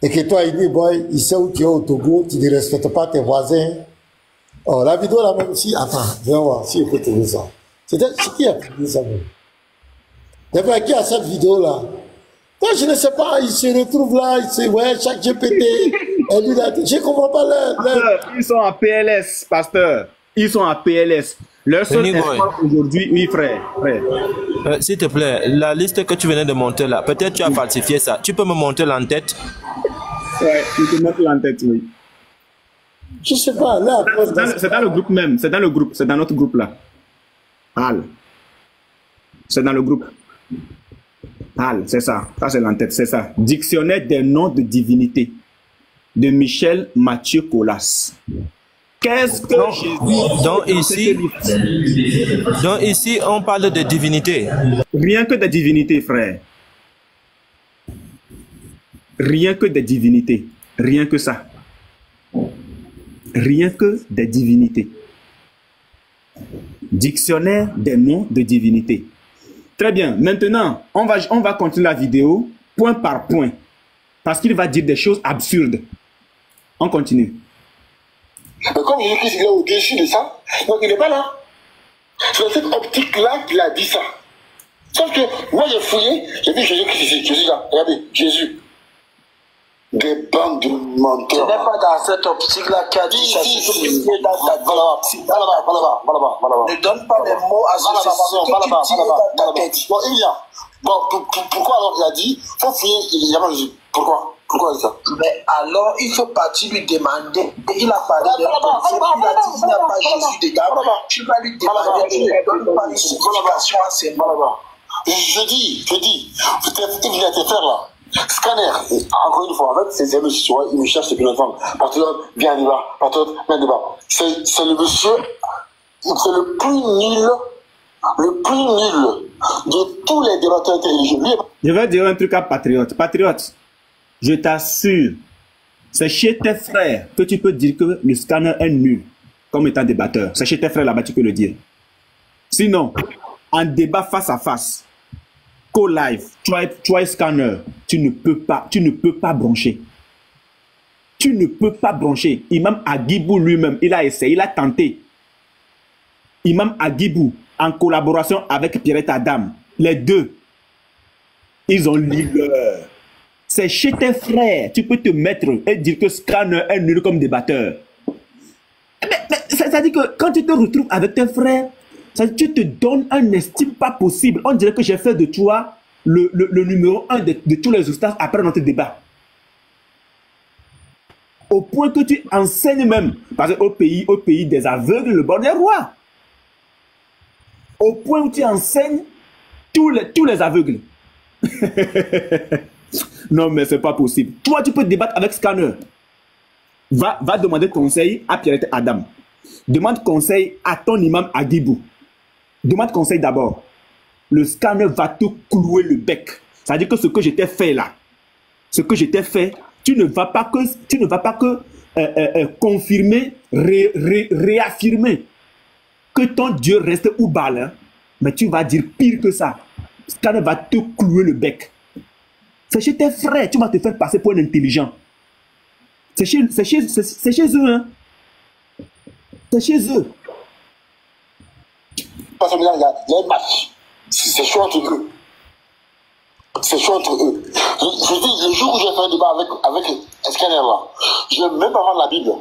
et que toi, il dit, boy, il sait où tu es au Togo, tu ne respectes pas tes voisins. Oh, la vidéo là même, si, attends, viens voir, si je peux trouver ça. C'est qui a publié ça même? D'après qui a cette vidéo là? Moi, je ne sais pas, il se retrouve là, il se, ouais, chaque GPT, et lui, là, je ne comprends pas Ils sont en PLS, pasteur. Ils sont en PLS. Leur seul espoir aujourd'hui, oui, frère. S'il te plaît, la liste que tu venais de monter là, peut-être tu as falsifié ça. Tu peux me montrer l'en-tête? Ouais, je te montre l'en-tête, oui. Je ne sais pas, là. C'est dans le groupe même, c'est dans le groupe, c'est dans notre groupe là. Al. C'est dans le groupe. HAL, c'est ça. Ça, c'est l'entête, c'est ça. Dictionnaire des noms de divinité de Michel Mathieu Colas. Qu'est-ce que Jésus... Donc ici, on parle de divinité. Rien que de divinité, frère. Rien que des divinités. Rien que ça. Rien que des divinités. Dictionnaire des noms de divinités. Très bien. Maintenant, on va continuer la vidéo point par point. Parce qu'il va dire des choses absurdes. On continue. Mais comme Jésus-Christ est au-dessus de ça, donc il n'est pas là. C'est dans cette optique-là qu'il a dit ça. Sauf que moi j'ai fouillé, j'ai vu Jésus-Christ ici. Jésus là, regardez, Jésus. Des bandes de menteurs. Ce n'est pas dans cette optique-là qu'il a dit ça. C'est dans ta tête. Ne donne pas les mots à ce sens. Bon, il y a. Bon, pourquoi alors il a dit, faut fouiller, il y a pas Jésus. Pourquoi? Pourquoi il dit ça? Mais alors, il faut partir lui demander. Il a parlé de l'autorité, il a dit qu'il n'y a pas Jésus dedans. Tu vas lui demander, tu ne donnes pas une signification à ces mots. Je dis, il vient te faire là. Scanner, encore une fois, avec ses amis, il me cherche depuis longtemps. Patriote, viens à débat. Patriote, viens à débat. C'est le monsieur, c'est le plus nul de tous les débatteurs télévisés. Je vais dire un truc à Patriote. Patriote, je t'assure, c'est chez tes frères que tu peux dire que le scanner est nul comme étant débatteur. C'est chez tes frères là-bas que tu peux le dire. Sinon, en débat face à face, co-live, try scanner, tu ne peux pas brancher. Tu ne peux pas brancher. Imam Agibou lui-même, il a essayé, il a tenté. Imam Agibou, en collaboration avec Pierrette Adam, les deux, ils ont leader. C'est chez tes frères, tu peux te mettre et dire que scanner est nul comme débatteur. Mais ça dit que quand tu te retrouves avec tes frères, tu te donnes un estime pas possible. On dirait que j'ai fait de toi le numéro 1 de tous les ustads après notre débat. Au point que tu enseignes même, parce qu'au pays des aveugles, le bon est roi. Au point où tu enseignes tous les aveugles. Non, mais c'est pas possible. Toi, tu peux débattre avec Scanner. Va demander conseil à Pierrette Adam. Demande conseil à ton imam Agibou. Demande conseil d'abord. Le Scanner va te clouer le bec. C'est-à-dire que ce que je t'ai fait là, tu ne vas pas que confirmer, réaffirmer que ton Dieu reste Oubal, hein, mais tu vas dire pire que ça. Scanner va te clouer le bec. C'est chez tes frères, tu vas te faire passer pour un intelligent. C'est chez eux, hein. C'est chez eux. Parce qu'il y a un match. C'est chaud entre eux. C'est chaud entre eux. Je dis, le jour où j'ai fait un débat avec un scanner là, je ne vais même pas vendre la Bible.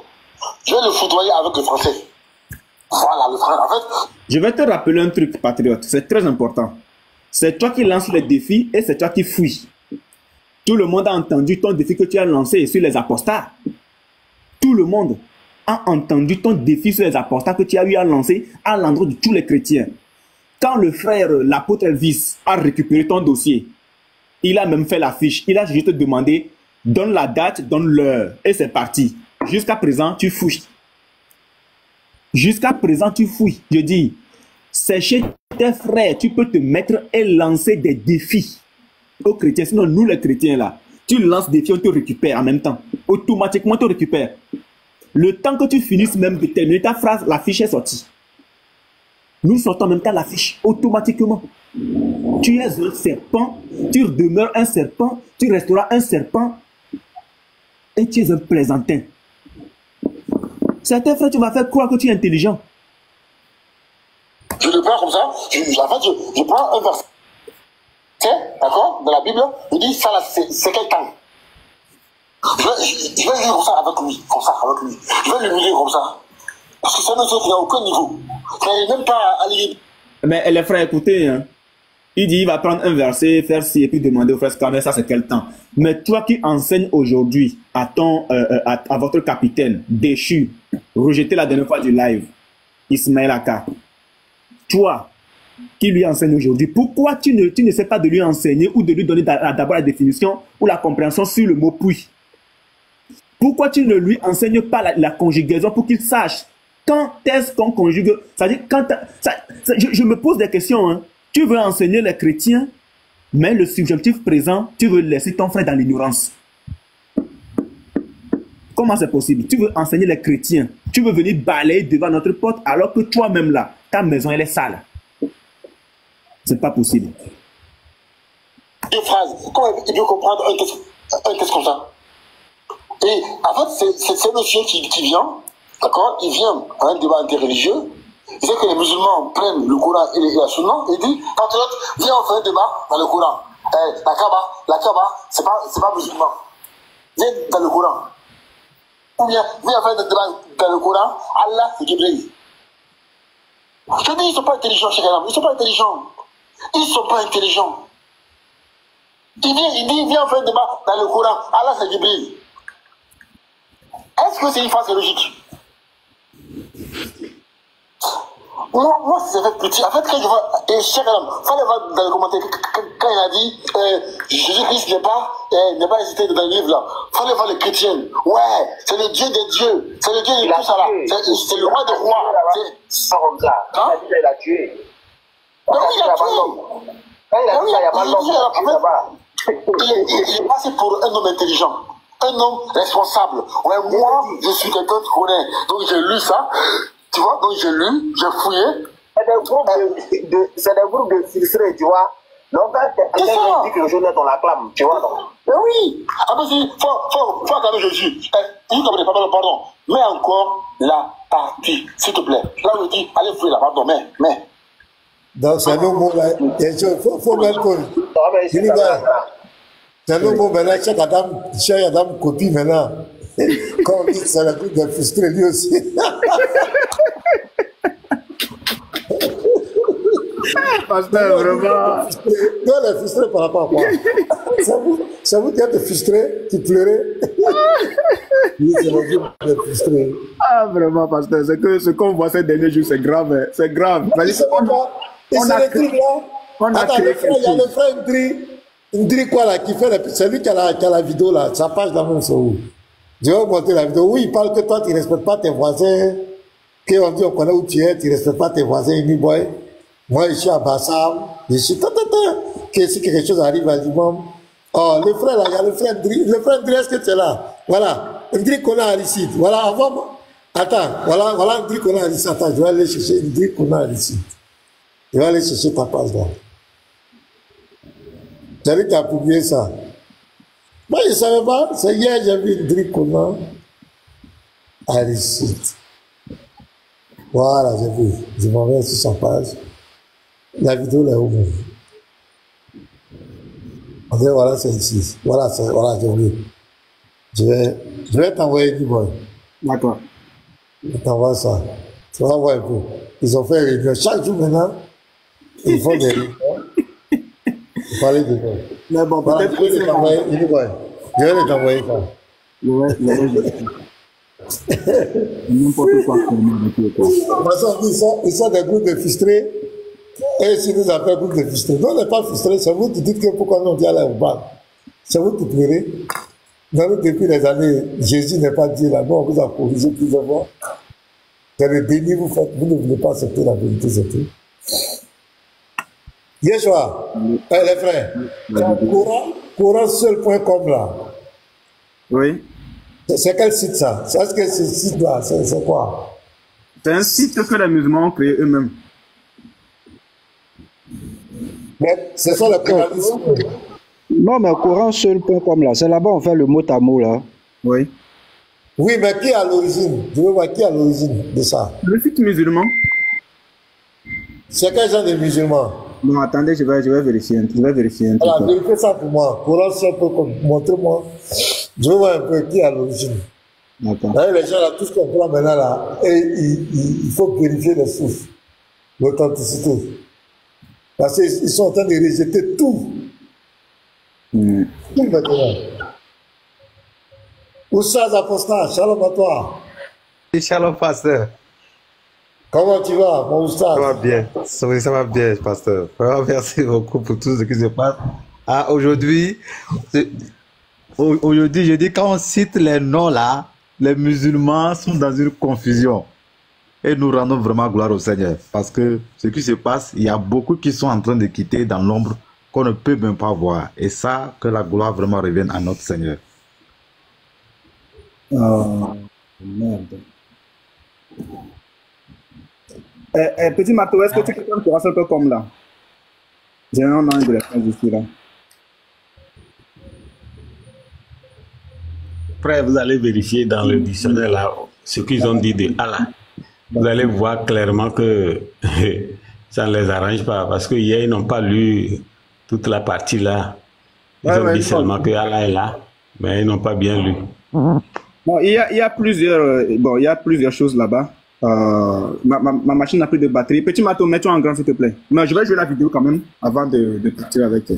Je vais le foudroyer avec le français. Voilà, le français. En fait. Je vais te rappeler un truc, patriote. C'est très important. C'est toi qui lances les défis et c'est toi qui fouilles. Tout le monde a entendu ton défi que tu as lancé sur les apostats. Tout le monde a entendu ton défi sur les apostats que tu as eu à lancer à l'endroit de tous les chrétiens. Quand le frère, l'apôtre Elvis, a récupéré ton dossier, il a même fait l'affiche. Il a juste demandé, donne la date, donne l'heure. Et c'est parti. Jusqu'à présent, tu fouilles. Jusqu'à présent, tu fouilles. Je dis, c'est chez tes frères, tu peux te mettre et lancer des défis aux chrétiens. Sinon, nous les chrétiens là, tu lances des défis, on te récupère en même temps. Automatiquement, on te récupère. Le temps que tu finisses même de terminer ta phrase, la fiche est sortie. Nous sortons en même temps la fiche, automatiquement. Tu es un serpent, tu demeures un serpent, tu resteras un serpent et tu es un plaisantin. Certains frères, tu vas faire croire que tu es intelligent. Je le prends comme ça, je prends un verset, d'accord, dans la Bible, il dit ça là, c'est quel temps? Je vais lire comme ça avec lui, Je vais le lire comme ça. Parce que c'est un monsieur qui n'a aucun niveau. Il n'arrive même pas à lire. Mais les frères, écoutez, hein. Il dit il va prendre un verset, faire ci, et puis demander au frère Scanner, ça c'est quel temps. Mais toi qui enseignes aujourd'hui à votre capitaine déchu, rejeté la dernière fois du live, Ismaël Aka, toi qui lui enseigne aujourd'hui, pourquoi tu ne sais pas de lui enseigner ou de lui donner d'abord la définition ou la compréhension sur le mot puis? Pourquoi tu ne lui enseignes pas la conjugaison pour qu'il sache quand est-ce qu'on conjugue? C'est-à-dire, je me pose des questions. Hein. Tu veux enseigner les chrétiens, mais le subjonctif présent, tu veux laisser ton frère dans l'ignorance. Comment c'est possible? Tu veux enseigner les chrétiens, tu veux venir balayer devant notre porte alors que toi-même là, ta maison elle est sale. C'est pas possible. Une phrase, comment il peut comprendre un texte comme ça? Et en fait, c'est un monsieur qui vient, d'accord? Il vient à un débat interreligieux. Il sait que les musulmans prennent le Coran et la Sunna et dit, patriote, viens on fait un débat dans le Coran. La Kaaba, c'est pas musulman. Viens dans le Coran. Ou bien, viens faire un débat dans le Coran, Allah c'est Jibril. Je te dis, ils ne sont pas intelligents, chez Galam. Ils ne sont pas intelligents. Ils ne sont pas intelligents. Il dit, viens faire un débat dans le Coran, Allah c'est Jibril. Est-ce que c'est une phrase logique? Moi, c'est fait petit. En fait, quand je vois, et Cheikh Adam, fallait voir dans les commentaires, quand il a dit, Jésus-Christ n'est pas hésité dans le livre là. Fallait voir les chrétiens. Ouais, c'est le Dieu des dieux. C'est le Dieu de tout ça là. C'est le roi des rois. C'est comme ça. Hein? Il a tué. Non, il a tué. Quand il a dit ça, il n'y a pas d'homme. Il est passé pour un homme intelligent. Un homme responsable. Ouais, moi, je suis quelqu'un qui connaît. Donc j'ai lu ça. Tu vois, donc j'ai lu, j'ai fouillé. C'est des groupes de frustrés, tu vois. Donc quand quelqu'un dit que le journal, on l'acclame, tu vois, non? Mais oui. Ah ben si, faut acclamer Jésus. Pardon. Mets encore la partie, s'il te plaît. Là, on dit, allez fouiller là, pardon, mais. Donc c'est nos mots là. Il faut même qu'on. C'est nos mots maintenant, chaque Adam copie maintenant. Quand on dit que c'est le groupe de frustrés, lui aussi. Pasteur, vraiment. Non, les frustrés par rapport à quoi? Ça vous dit de frustrés qui pleuraient? Oui, c'est le groupe de frustrés. Ah, vraiment, pasteur, c'est que ce qu'on voit ces derniers jours, c'est grave. Hein. C'est grave. Et c'est le truc là. Attends, il y a le frère Ndri quoi là, qui fait c'est lui qui a la vidéo là, sa page là, mon où. Je vais vous montrer la vidéo. Oui, il parle que toi, tu ne respectes pas tes voisins. Qu'on dit, on connaît où tu es, tu ne respectes pas tes voisins, Amy Boy. Moi, je suis à Bassam. Je suis que si quelque chose arrive à l'imam. Oh, le frère là, il y a le frère Ndri. Le frère Ndri, est-ce que tu es là? Voilà. Ndri Kona Aricide. Voilà, avant. Attends, voilà Ndri Kona Aricide. Attends, je vais aller chercher Ndri Kona Aricide. Je vais aller chercher ta page là. J'avais qu'à publier ça. Moi, je ne savais pas. C'est hier, j'ai vu Ndri Kona Aricide. Voilà, j'ai vu. Je m'en vais sur sa page. La vidéo est où? On dirait, voilà, c'est ici. Voilà, j'ai vu. Je vais t'envoyer du boy. D'accord. Je t'envoie ça. Tu vas voir un peu. Ils ont fait des réunions. Chaque jour maintenant, ils font des réunions. Ils parlent de ça. Mais bon, voilà, peut-être je vais les t'envoyer ça. Ouais, n'importe quoi. De toute façon, ils sont des groupes de frustrés. Et si nous appelons groupe de frustrés, nous on n'est pas frustrés, c'est vous qui dites que pourquoi nous on dit aller au bas. C'est vous qui pleurez. Nous, depuis les années, Jésus n'est pas dit là, nous on vous a corrigé plusieurs fois. C'est le déni vous faites, vous ne voulez pas accepter la vérité, c'est tout. Yeshua, les frères, Coranseul.com là. Oui. C'est quel site ça? Est-ce que ce site là, c'est quoi? C'est un site que les musulmans ont créé eux-mêmes. Mais ce sont les pluralistes. Non, mais Coranseul.com là, c'est là-bas on fait le mot à mot là. Oui. Oui, mais qui est à l'origine? Je veux voir qui est à l'origine de ça. Le site musulman. C'est quel genre de musulmans? Non, attendez, je vais vérifier. Alors, vérifiez ça pour moi. Coranseul.com, montrez-moi. Je veux voir un peu qui est à l'origine. D'accord. Les gens là, tout ce qu'on prend maintenant là, et il faut vérifier les sources, l'authenticité. Parce qu'ils sont en train de rejeter tout. Tout maintenant. Oussaz Apostat, shalom à toi. Shalom, pasteur. Comment tu vas, mon oustaz? Ça va bien. Oui, ça va bien, pasteur. Vraiment, merci beaucoup pour tout ce qui se passe. Ah, aujourd'hui, je dis, quand on cite les noms là, les musulmans sont dans une confusion. Et nous rendons vraiment gloire au Seigneur. Parce que ce qui se passe, il y a beaucoup qui sont en train de quitter dans l'ombre qu'on ne peut même pas voir. Et ça, que la gloire vraiment revienne à notre Seigneur. Oh, merde. Petit Mato, est-ce que tu peux te rassurer un peu comme là? J'ai un nom de la phrase ici là. Après, vous allez vérifier dans le dictionnaire là, ce qu'ils ont dit de Allah. Vous allez voir clairement que ça ne les arrange pas parce que hier, ils n'ont pas lu toute la partie là. Ils ont dit seulement que Allah est là, mais ils n'ont pas bien lu. Bon, il y a plusieurs choses là-bas. Ma machine n'a plus de batterie. Petit Mato, mets-toi en grand s'il te plaît. Mais je vais jouer la vidéo quand même avant de partir avec toi.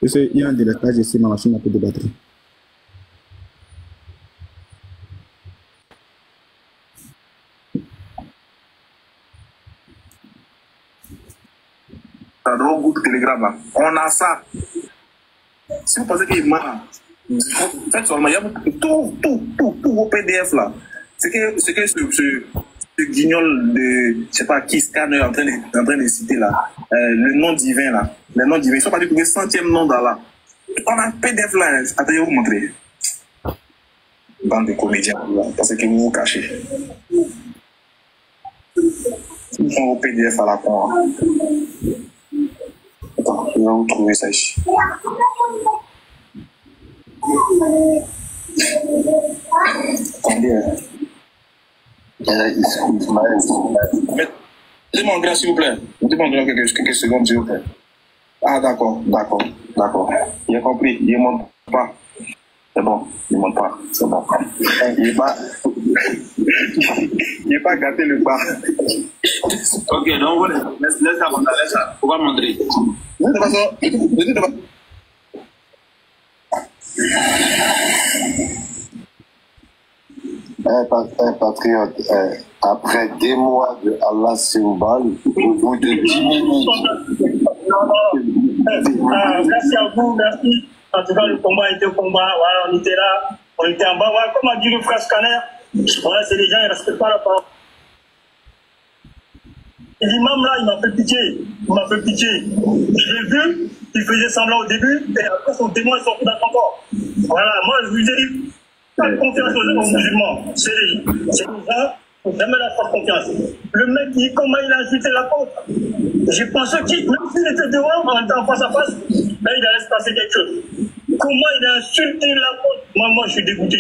Il y a un délestage ici, ma machine n'a plus de batterie. Ça doit goûter Telegram là. On a ça. Si vous pensez qu'il ment, faites seulement, il y a tout au PDF là. C'est que ce guignol de, je sais pas qui scanne en train de citer là, le nom divin là, le nom divin, ils sont pas du tout le 100e nom dans là. On a un PDF là, attendez, je vais vous montrer. Bande de comédiens, parce que vous vous cachez. Ils font au PDF à la con. Attends, je vais vous trouver ça ici. Attendez. Dis-moi en grand s'il vous plaît. Dis-moi en grand quelques secondes s'il vous plaît. Ah d'accord. Il a compris, il ne monte pas. C'est bon, il ne monte pas. C'est bon. Il n'est pas gâté le bas. Ok, donc laisse ça, on va montrer. De toute façon, patriote, après des mois de Allah Symbol, au bout de 10 minutes. Merci à vous, merci. En tout cas, le combat était au combat. Voilà, on était là, on était en bas. Voilà, comme a dit le frère Scanner, voilà, c'est les gens, ils ne respectent pas la parole. L'imam là, il m'a fait pitié. Je l'ai vu, il faisait semblant au début, et après son témoin est sorti dans son corps. Voilà, moi je vous ai dit, pas de confiance aux musulmans. C'est les gens, faut jamais leur faire confiance. Le mec, comment il a insulté la porte. J'ai pensé qu'il, même s'il était dehors, en étant face à face, là il allait se passer quelque chose. Comment il a insulté la porte. Moi je suis dégoûté.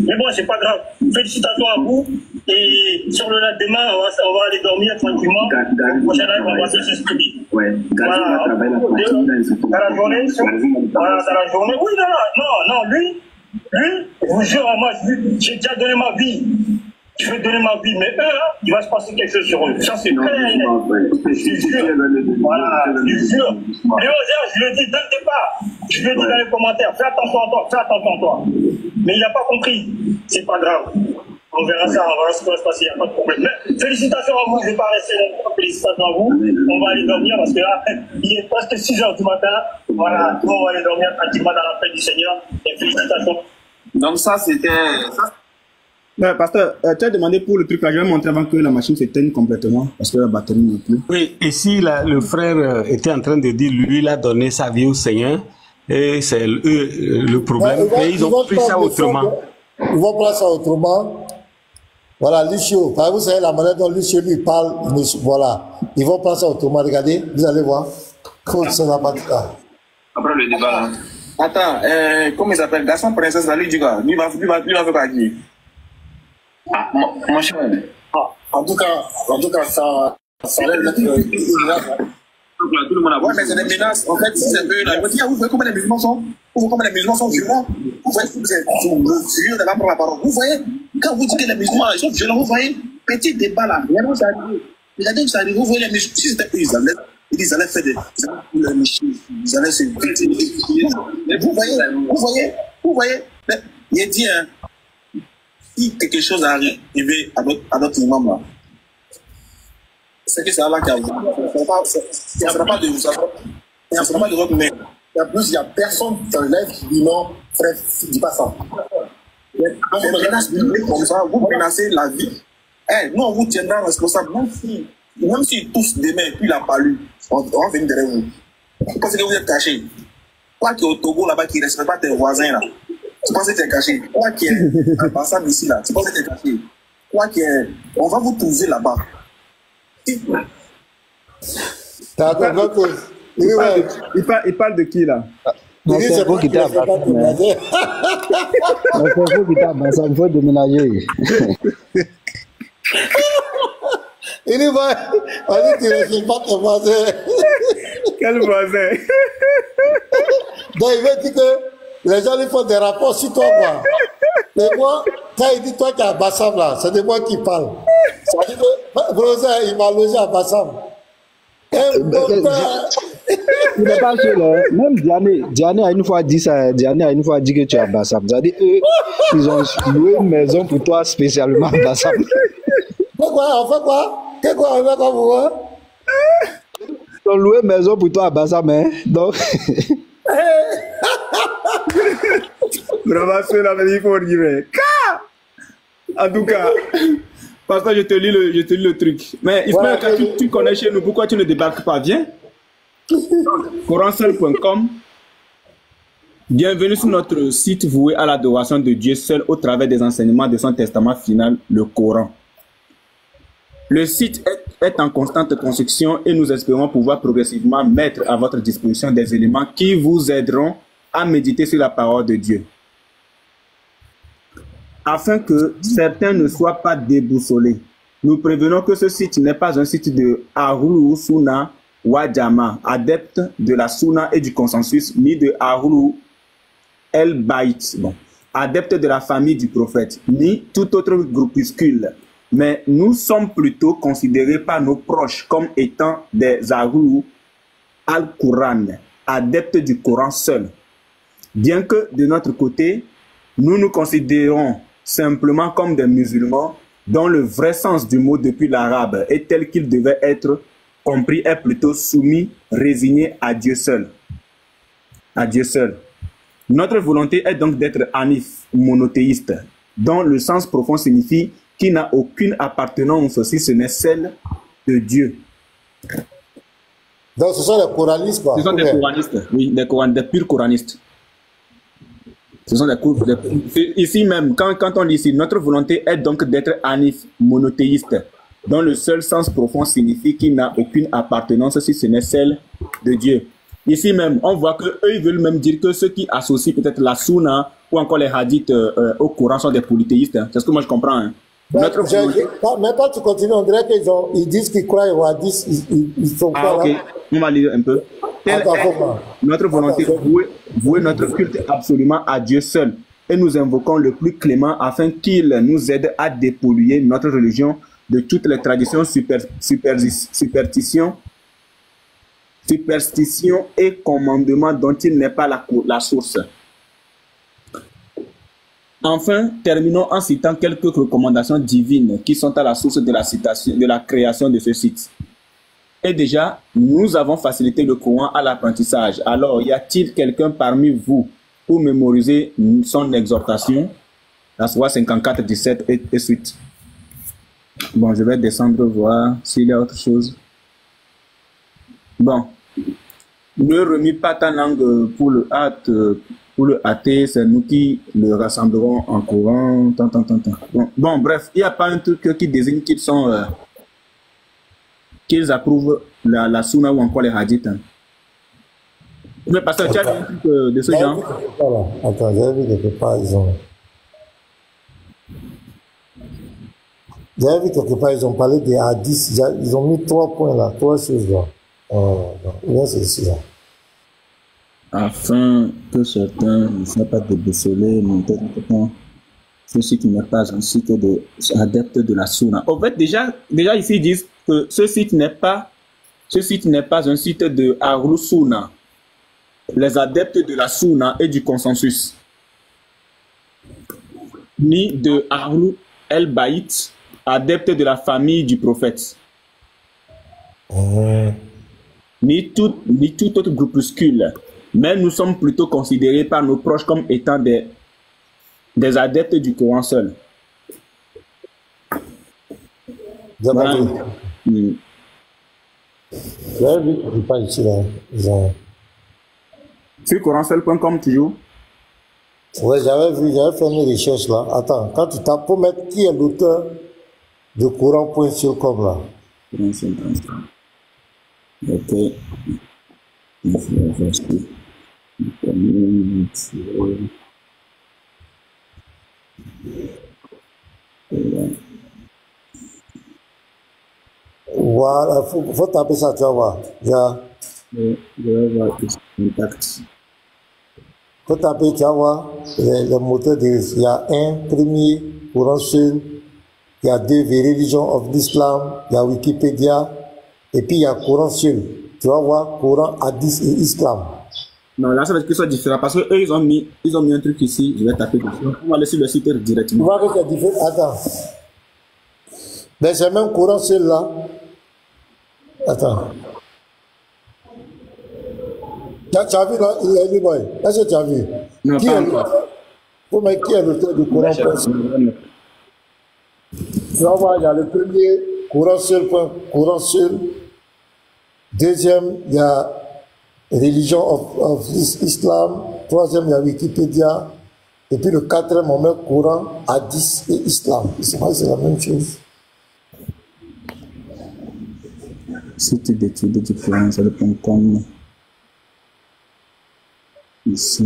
Mais bon, c'est pas grave. Félicitations à vous. Et sur le lendemain, on va aller dormir tranquillement. La prochaine live, on va s'exprimer. Ouais, voilà. Dans la journée, oui, non, lui, je vous jure, moi, j'ai déjà donné ma vie. Je vais donner ma vie, mais eux, il va se passer quelque chose sur eux. Ça, c'est très je jure. Voilà, je jure. Léo, je le dis dès le départ. Je le dis dans les commentaires. Fais attention à toi. Mais il n'a pas compris. C'est pas grave. On verra ça, on verra ce qui va se passer, il n'y a pas de problème. Mais félicitations à vous, je ne vais pas rester longtemps. Félicitations à vous. On va aller dormir parce que là, il est presque 6h du matin. Voilà, on va aller dormir tranquillement dans la paix du Seigneur. Et félicitations. Donc ça, c'était... Ouais, pasteur, tu as demandé pour le truc là, je vais montrer avant que la machine s'éteigne complètement parce que la batterie n'est plus. Oui, ici, le frère était en train de dire, lui, il a donné sa vie au Seigneur et c'est le problème. Et ils ont pris ça autrement. Ils vont prendre ça autrement. Voilà, Lucio. Vous savez la manière dont Lucio lui parle, voilà. Ils vont prendre ça autrement. Regardez, vous allez voir. Ça n'a pas de cas. Après le débat là. Attends, comment il s'appelle? Garçon princesse, là, lui, du gars. Lui va faire pas qui? Ah, mon cher. En tout cas, ça l'aide d'être tout le monde a. Ouais, mais c'est des menaces. En fait, si c'est eux là, vous voyez comment les musulmans sont? Vous voyez comment les musulmans sont violents? Vous voyez, c'est vieux de la prendre la parole. Vous voyez, quand vous dites que les musulmans ils sont violents, vous voyez, petit débat là, regardez où ça arrive. Regardez où ça arrive. Vous voyez les musulmans, si c'était eux, ils allaient faire des. Ils allaient se victimiser. Mais vous voyez, il a dit, si quelque chose arrive à notre imam là, c'est que c'est Allah qui a voulu. Il n'y en sera pas de votre mais en plus, il n'y a personne dans le live qui dit non, frère, ne dis pas ça. On vous menace comme ça, vous menacez la vie. Nous, on vous tiendra responsable, même s'ils toussent demain et puis il n'a pas lu, on va venir derrière vous. Vous pensez que vous êtes caché. Toi qui es au Togo là-bas, qui ne respecte pas tes voisins là, tu penses que tu es caché. Toi qui es ambassade ici là, tu penses que tu es caché. Toi qui es. On va vous trouver là-bas. Il parle de qui là? C'est vous qui t'as il faut déménager. Il va, on dit qu'il ne respecte pas ton voisin. Quel voisin? Donc il veut dire que les gens lui font des rapports sur toi, quoi. Mais moi, quand il dit toi qui es à Bassam là, c'est de moi qui parle. Ça dit que Brosa, il m'a logé à Bassam. Il n'est pas seul, hein. Même Diane a une fois dit ça. Diane a une fois dit que tu es à Bassam. C'est-à-dire eux, ils ont loué une maison pour toi spécialement à Bassam. Quoi? On fait quoi? Qu'est-ce qu'on fait comme vous? Ils ont loué une maison pour toi à Bassam, hein. Donc. Vraiment, ceux-là, il faut dire. En tout cas, parce que je te lis le truc. Mais Ismaël, quand tu connais chez nous, pourquoi tu ne débarques pas? Viens. Coranseul.com. Bienvenue sur notre site voué à l'adoration de Dieu seul au travers des enseignements de son testament final, le Coran. Le site est en constante construction et nous espérons pouvoir progressivement mettre à votre disposition des éléments qui vous aideront à méditer sur la parole de Dieu. Afin que certains ne soient pas déboussolés, nous prévenons que ce site n'est pas un site de Ahlul Sunna wa Jama, adepte de la Sunna et du consensus, ni de Ahlul El-Bayt, adepte de la famille du prophète, ni tout autre groupuscule. Mais nous sommes plutôt considérés par nos proches comme étant des Ahlul Al-Quran, adeptes du Coran seul. Bien que de notre côté, nous nous considérons simplement comme des musulmans dont le vrai sens du mot depuis l'arabe et tel qu'il devait être compris est plutôt soumis, résigné à Dieu seul. À Dieu seul. Notre volonté est donc d'être hanif, monothéiste, dont le sens profond signifie qui n'a aucune appartenance si ce n'est celle de Dieu. Donc ce sont des coranistes, quoi. Ce sont des coranistes, oui, des purs coranistes. Ce sont ici même, quand on dit ici, notre volonté est donc d'être hanif, monothéiste, dont le seul sens profond signifie qu'il n'a aucune appartenance si ce n'est celle de Dieu. Ici même, on voit qu'eux, ils veulent même dire que ceux qui associent peut-être la Sunna ou encore les hadiths au Coran sont des polythéistes. Hein. C'est ce que moi je comprends. Hein. Mais quand tu continues, on dirait qu'ils disent qu'ils croient aux hadiths, ils sont pas ok, là. On va lire un peu. Notre volonté, vouer notre culte absolument à Dieu seul. Et nous invoquons le plus clément afin qu'il nous aide à dépolluer notre religion de toutes les traditions, superstitions et commandements dont il n'est pas la source. Enfin, terminons en citant quelques recommandations divines qui sont à la source de la création de ce site. Et déjà, nous avons facilité le Coran à l'apprentissage. Alors, y a-t-il quelqu'un parmi vous pour mémoriser son exhortation? La Sourate 54, 17 et suite. Bon, je vais descendre voir s'il y a autre chose. Bon. Ne remis pas ta langue pour le hâte. Pour le athée, c'est nous qui le rassemblerons en Coran. Bon, bref, il n'y a pas un truc qui désigne qu'ils sont... qu'ils approuvent la Sunna ou encore les hadiths. Hein. Mais parce que tu as un truc de ce genre. Attends, j'avais vu quelque part, ils ont parlé des hadiths, ils ont mis 3 points là, 3 choses là. Là, c'est ici là. Afin que certains ne soient pas déboussolés, ceci qui n'est pas un site adepte de la Sunna. En fait, déjà ici, ils disent que ce site n'est pas un site de Ahlus Sunna, les adeptes de la Sunna et du consensus, ni de Ahlul El-Bayt, adeptes de la famille du prophète. Ni tout autre groupuscule. Mais nous sommes plutôt considérés par nos proches comme étant des adeptes du Coran seul. Voilà. J'avais vu, je pas ici là. Sur coranseul.com toujours. Ouais, j'avais fait une recherche là. Attends, quand tu tapes, pour mettre qui est l'auteur de Coran.com là. Ok. Voilà, faut taper ça, tu vas voir. Je vais voir contact. Faut taper, tu vas voir, les moteurs il y a un premier, Coran seul, il y a deux, The Religion of Islam, il y a Wikipédia, et puis il y a Coran seul. Tu vas voir, Coran, Hadith et Islam. Non, là, ça va être que ce soit différent, parce que eux, ils ont mis un truc ici, je vais taper dessus. On va aller sur le site directement. Tu vois que c'est différent, attends. Mais c'est même Coran seul là. Attends. Tu as vu là, boy? Est-ce que tu as vu? Non, qui pas est encore. Pour mettre qui est l'auteur du Coran? Tu vas voir, il y a le premier, Coran seul. Deuxième, il y a Religion of Islam. Troisième, il y a Wikipédia. Et puis le quatrième, on met Coran, Hadith et Islam. C'est la même chose. Site d'études du coranseul.com. Ici.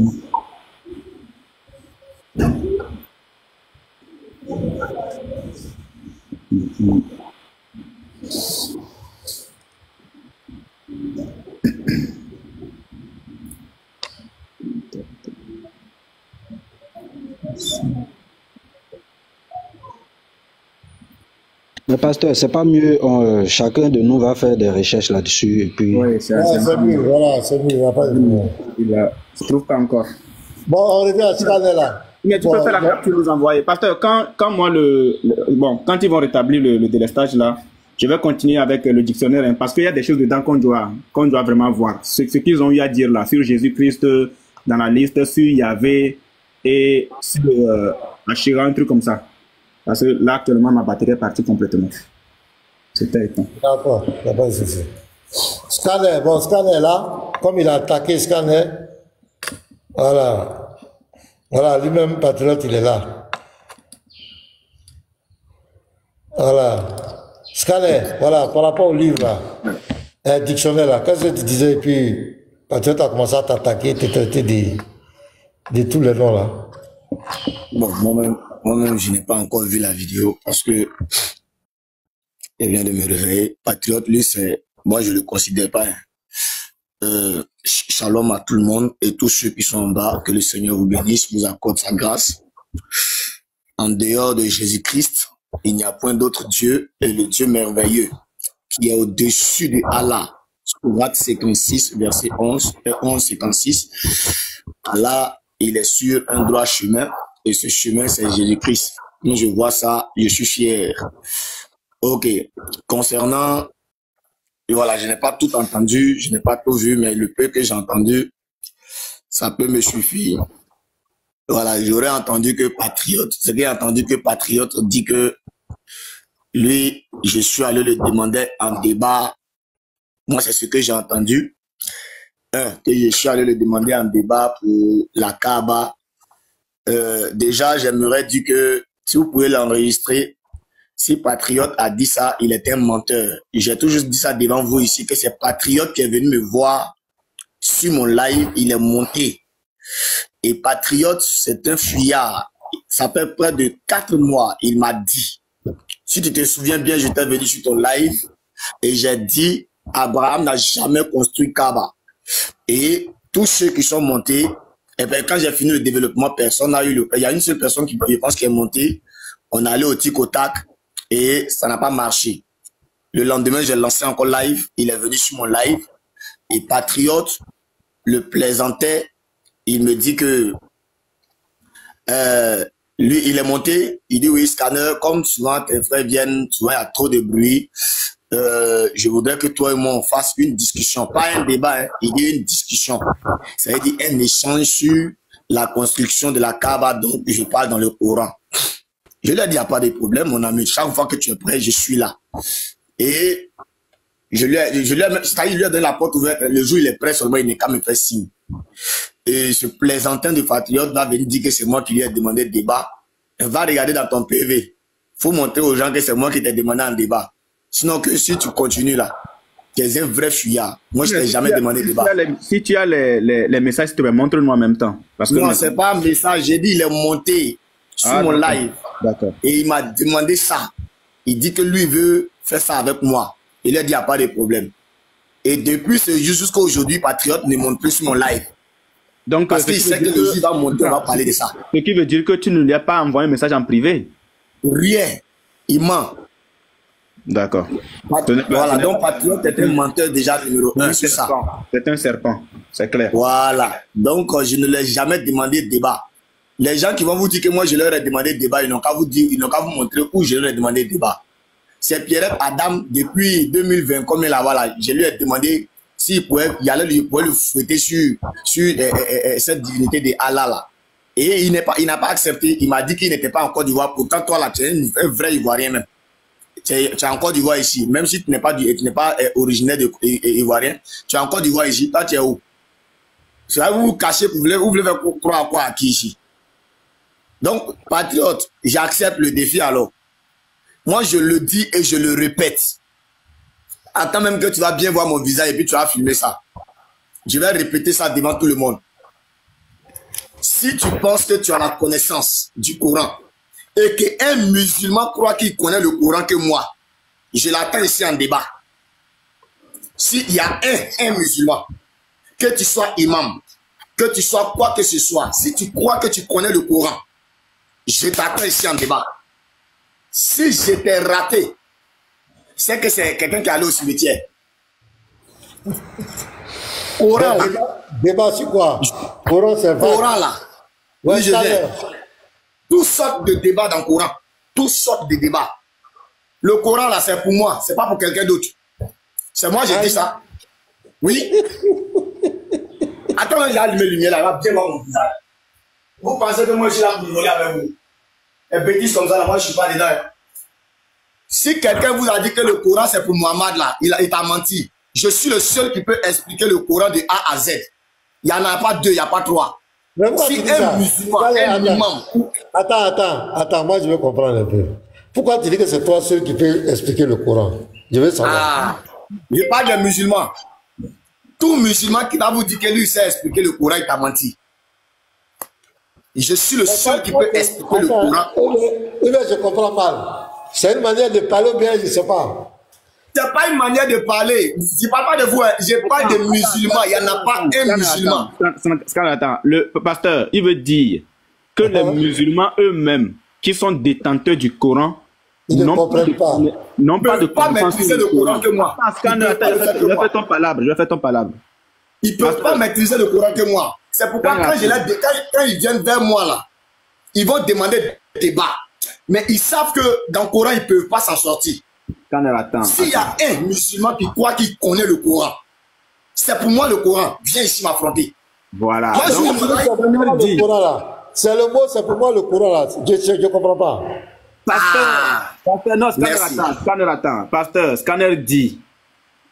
Mais pasteur, c'est pas mieux, chacun de nous va faire des recherches là-dessus et puis... Oui, c'est mieux, voilà, c'est mieux, il n'y a pas de problème. Je trouve pas encore. Bon, on revient à ce scanner là. Mais tu peux faire la capture, nous envoyer. Pasteur, quand moi, quand ils vont rétablir le délestage là, je vais continuer avec le dictionnaire, hein, parce qu'il y a des choses dedans qu'on doit vraiment voir. Ce qu'ils ont eu à dire là, sur Jésus-Christ, dans la liste, sur Yahvé et sur Ashira, un truc comme ça. Parce que là, actuellement, ma batterie est partie complètement. C'était éteint. D'accord, il n'y a pas de souci. Scanner, bon, scanner là, comme il a attaqué scanner, voilà. Voilà, lui-même, patriote, il est là. Voilà. Scanner, voilà, par rapport au livre là, dictionnaire là, qu'est-ce que tu disais, et puis, patriote a commencé à t'attaquer, te traiter de tous les noms là. Bon, moi-même, je n'ai pas encore vu la vidéo parce que il vient de me réveiller. Patriote, lui, c'est, moi, je le considère pas. Shalom à tout le monde et tous ceux qui sont en bas, que le Seigneur vous bénisse, vous accorde sa grâce. En dehors de Jésus-Christ, il n'y a point d'autre Dieu et le Dieu merveilleux qui est au-dessus de Allah. Sourate 56, verset 11 et 11-56. Allah, il est sur un droit chemin et ce chemin, c'est Jésus-Christ. Quand je vois ça, je suis fier. Ok. Concernant, voilà, je n'ai pas tout entendu, je n'ai pas tout vu, mais le peu que j'ai entendu, ça peut me suffire. Voilà, j'aurais entendu que Patriote, ce que j'ai entendu que Patriote dit que lui, je suis allé le demander en débat. Moi, c'est ce que j'ai entendu. Que je suis allé le demander en débat pour la Kaaba. Déjà, j'aimerais dire que si vous pouvez l'enregistrer, si Patriote a dit ça, il est un menteur. J'ai toujours dit ça devant vous ici, que c'est Patriote qui est venu me voir sur mon live, il est monté. Et Patriote, c'est un fuyard. Ça fait près de 4 mois, il m'a dit. Si tu te souviens bien, j'étais venu sur ton live et j'ai dit, Abraham n'a jamais construit Kaaba. Et tous ceux qui sont montés, et bien, quand j'ai fini le développement, personne n'a eu il y a une seule personne qui, je pense, qui est montée. On est allé au tic au tac et ça n'a pas marché. Le lendemain, j'ai lancé encore live. Il est venu sur mon live et Patriote le plaisantait. Il me dit que lui, il est monté. Il dit oui, Scanner, comme souvent tes frères viennent, souvent il y a trop de bruit. je voudrais que toi et moi, on fasse une discussion. Pas un débat, hein, il y a une discussion. Ça veut dire un échange sur la construction de la Kaaba dont je parle dans le Coran. Je lui ai dit, il n'y a pas de problème, mon ami. Chaque fois que tu es prêt, je suis là. Et je lui ai donné la porte ouverte. Le jour où il est prêt, seulement il n'est qu'à me faire signe. Et ce plaisantin de patriote va venir dire que c'est moi qui lui ai demandé le débat. Va regarder dans ton PV. Faut montrer aux gens que c'est moi qui t'ai demandé un débat. Sinon que si tu continues là, tu es un vrai fuyard. Moi, je t'ai jamais demandé de débat. Si tu as les messages, s'il te plaît, montre-nous en même temps. Parce que non, c'est pas un message. J'ai dit, il est monté sur mon live. D'accord. Et il m'a demandé ça. Il dit que lui, il veut faire ça avec moi. Il a dit, il n'y a pas de problème. Et depuis ce jour jusqu'à aujourd'hui, Patriote ne monte plus sur mon live. Donc, parce qu'il sait que le jour va monter, on va parler de ça. Ce qui veut dire que tu ne lui as pas envoyé un message en privé. Rien. Il ment. D'accord. Voilà, donc Patriote est un menteur déjà numéro 1, c'est ça. C'est un serpent, c'est clair. Voilà. Donc, je ne l'ai jamais demandé de débat. Les gens qui vont vous dire que moi, je leur ai demandé de débat, ils n'ont qu'à vous dire, ils n'ont qu'à vous montrer où je leur ai demandé de débat. C'est Pierre Adam, depuis 2020, comme il là, voilà, je lui ai demandé s'il pouvait, il pouvait le fouetter sur cette divinité de Allah là. Et il n'a pas accepté, il m'a dit qu'il n'était pas en Côte d'Ivoire. Pourtant, toi là, tu es un vrai Ivoirien même. Tu es en Côte d'Ivoire ici, même si tu n'es pas originaire d'Ivoirien, tu es en Côte d'Ivoire ici, toi tu es où? C'est là où vous vous cachez, vous voulez faire croire à quoi à qui ici? Donc, Patriote, j'accepte le défi alors. Moi, je le dis et je le répète. Attends même que tu vas bien voir mon visage et puis tu vas filmer ça. Je vais répéter ça devant tout le monde. Si tu penses que tu as la connaissance du Coran et qu'un musulman croit qu'il connaît le Coran que moi, je l'attends ici en débat. S'il y a un musulman, que tu sois imam, que tu sois quoi que ce soit, si tu crois que tu connais le Coran, je t'attends ici en débat. Si j'étais raté, c'est que c'est quelqu'un qui est allé au cimetière. Coran, débat sur quoi? Coran, c'est vrai. Coran là. Oui, je viens. Toutes sortes de débats dans le Coran. Toutes sortes de débats. Le Coran là, c'est pour moi, c'est pas pour quelqu'un d'autre. C'est moi, j'ai dit ça. Oui. Attends, j'ai allumé la lumière là, va bien voir mon visage. Vous pensez que moi je suis là pour rigoler avec vous? Et bêtise comme ça, là, moi je suis pas dedans. Si quelqu'un vous a dit que le Coran c'est pour Mohamed là, il t'a menti. Je suis le seul qui peut expliquer le Coran de A à Z. Il n'y en a pas deux, il n'y a pas trois. Si un musulman, un imam. Attends, moi je veux comprendre un peu. Pourquoi tu dis que c'est toi seul qui peut expliquer le Coran? Je veux savoir. Ah, je parle des musulmans. Tout musulman qui va vous dire que lui sait expliquer le Coran, il t'a menti. Je suis le seul qui peut expliquer le Coran. Je comprends mal. C'est une manière de parler ou bien je ne sais pas. C'est pas une manière de parler. Je ne parle pas de vous, je parle de musulmans. Il n'y en a pas un musulman. Attends, le pasteur, il veut dire que les musulmans eux-mêmes, qui sont détenteurs du Coran, ils ne comprennent pas. N'ont pas de pas maîtriser le Coran que moi. Je vais faire ton palabre. Ils ne peuvent pas maîtriser le Coran que moi. C'est pourquoi quand ils viennent vers moi là, ils vont demander des débats. Mais ils savent que dans le Coran, ils ne peuvent pas s'en sortir. S'il y a un musulman qui croit qu'il connaît le Coran, c'est pour moi le Coran. Viens ici m'affronter. Voilà. Moi, c'est le mot, c'est pour moi le Coran là. Je ne comprends pas. Pasteur, non, Scanner attend. Pasteur, Scanner dit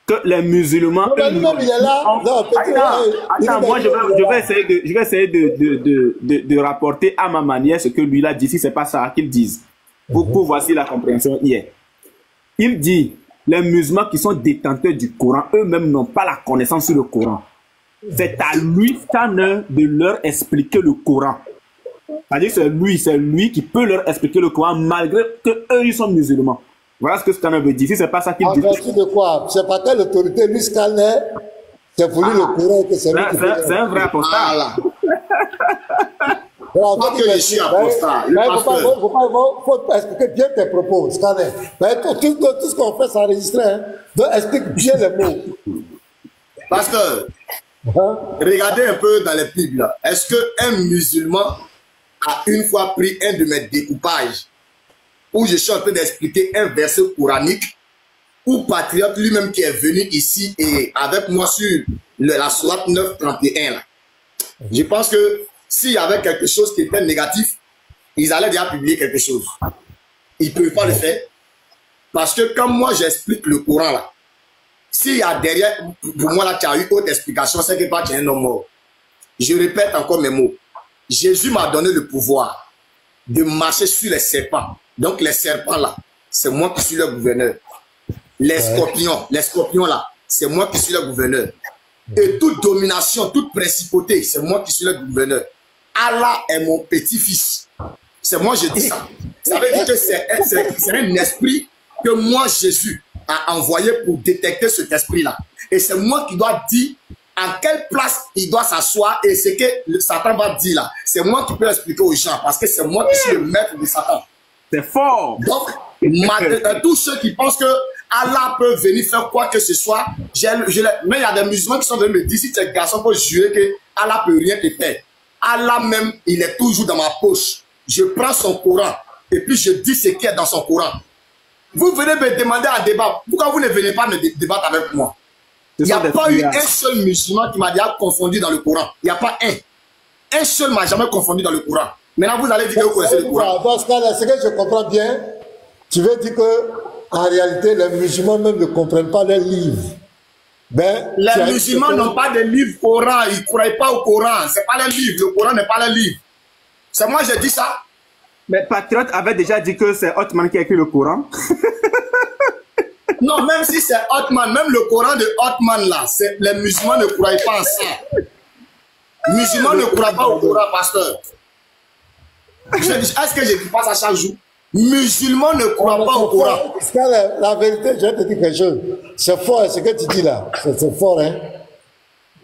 que les musulmans. Il est là. Attends, moi je vais essayer de rapporter à ma manière ce que lui a dit. Si c'est pas ça qu'il dise, pour voici la compréhension hier. Il dit les musulmans qui sont détenteurs du Coran, eux-mêmes n'ont pas la connaissance sur le Coran. C'est à lui, Scanner, de leur expliquer le Coran. C'est-à-dire que c'est lui qui peut leur expliquer le Coran malgré qu'eux, ils sont musulmans. Voilà ce que Scanner veut dire. Si c'est pas ça qu'il dit. De quoi? C'est pas quelle autorité, lui, Scanner, c'est pour lui le Coran que c'est lui qui fait. C'est un vrai apostat. Il faut expliquer bien tes propos, Scanner. Tout ce qu'on fait, c'est enregistré. Hein? Donc, explique bien les mots. Parce que, regardez un peu dans les Bibles. Est-ce qu'un musulman a une fois pris un de mes découpages où je suis en train d'expliquer un verset coranique ou patriote lui-même qui est venu ici et avec moi sur la sourate 9:31 là. Je pense que s'il y avait quelque chose qui était négatif, ils allaient déjà publier quelque chose. Ils ne peuvent pas le faire. Parce que quand moi j'explique le Coran là, s'il y a derrière, pour moi là, tu as eu autre explication, c'est que pas tu es un homme mort. Je répète encore mes mots. Jésus m'a donné le pouvoir de marcher sur les serpents. Donc les serpents là, c'est moi qui suis le gouverneur. Les scorpions là, c'est moi qui suis le gouverneur. Et toute domination, toute principauté, c'est moi qui suis le gouverneur. Allah est mon petit-fils. C'est moi je dis ça. Ça veut dire que c'est un esprit que moi Jésus a envoyé pour détecter cet esprit-là. Et c'est moi qui dois dire à quelle place il doit s'asseoir et ce que le Satan va dire là. C'est moi qui peux expliquer aux gens parce que c'est moi qui suis le maître de Satan. C'est fort. Donc, tous ceux qui pensent que Allah peut venir faire quoi que ce soit, mais il y a des musulmans qui sont venus me dire si tu es garçon pour jurer que Allah peut rien te faire. Allah même, il est toujours dans ma poche. Je prends son Coran et puis je dis ce qui est dans son Coran. Vous venez me demander un débat. Pourquoi vous ne venez pas me débattre avec moi? Il n'y a pas eu un seul musulman qui m'a déjà confondu dans le Coran. Il n'y a pas un. Un seul m'a jamais confondu dans le Coran. Maintenant, vous allez dire que vous connaissez le Coran. Dans ce cas-là, ce que je comprends bien, tu veux dire que en réalité, les musulmans même ne comprennent pas leurs livres. Ben, les musulmans n'ont pas de livre Coran. Ils ne croient pas au Coran. Ce n'est pas leur livre. Le Coran n'est pas leur livre. C'est moi, j'ai dit ça. Mais Patriote avait déjà dit que c'est Othman qui a écrit le Coran. Non, même si c'est Othman, même le Coran de Othman là, les musulmans ne croient pas en ça. Les musulmans ne croient pas au Coran, pasteur. Est-ce que je ne dis pas ça chaque jour? Musulmans ne croient pas au Coran. La vérité, je vais te dire quelque chose. C'est fort, ce que tu dis là. C'est fort, hein.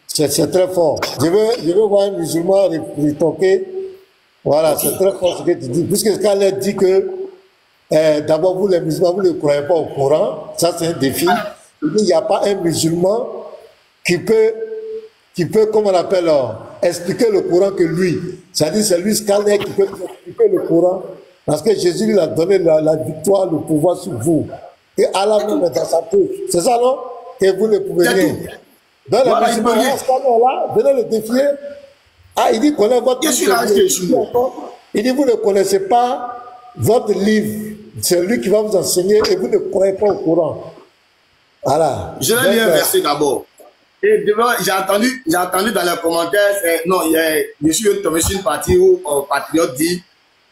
C'est très fort. Je veux voir un musulman rétorquer. Voilà, c'est très fort ce que tu dis. Puisque Khaled dit que d'abord, vous les musulmans, vous ne croyez pas au Coran. Ça, c'est un défi. Il n'y a pas un musulman qui peut comment on appelle, expliquer le Coran que lui. C'est-à-dire, c'est lui, Khaled, qui peut expliquer le Coran. Parce que Jésus lui a donné la victoire, le pouvoir sur vous. Et Allah même est dans sa poche. C'est ça, non? Que vous ne pouvez rien. Dans les musulmans, là, venez le défier. Ah, il dit qu'on est votre livre. Il dit, vous ne connaissez pas votre livre. C'est lui qui va vous enseigner et vous ne croyez pas au Coran. Voilà. Je vais lire un verset d'abord. Et j'ai entendu dans les commentaires, non, je suis tombé sur une partie où un patriote dit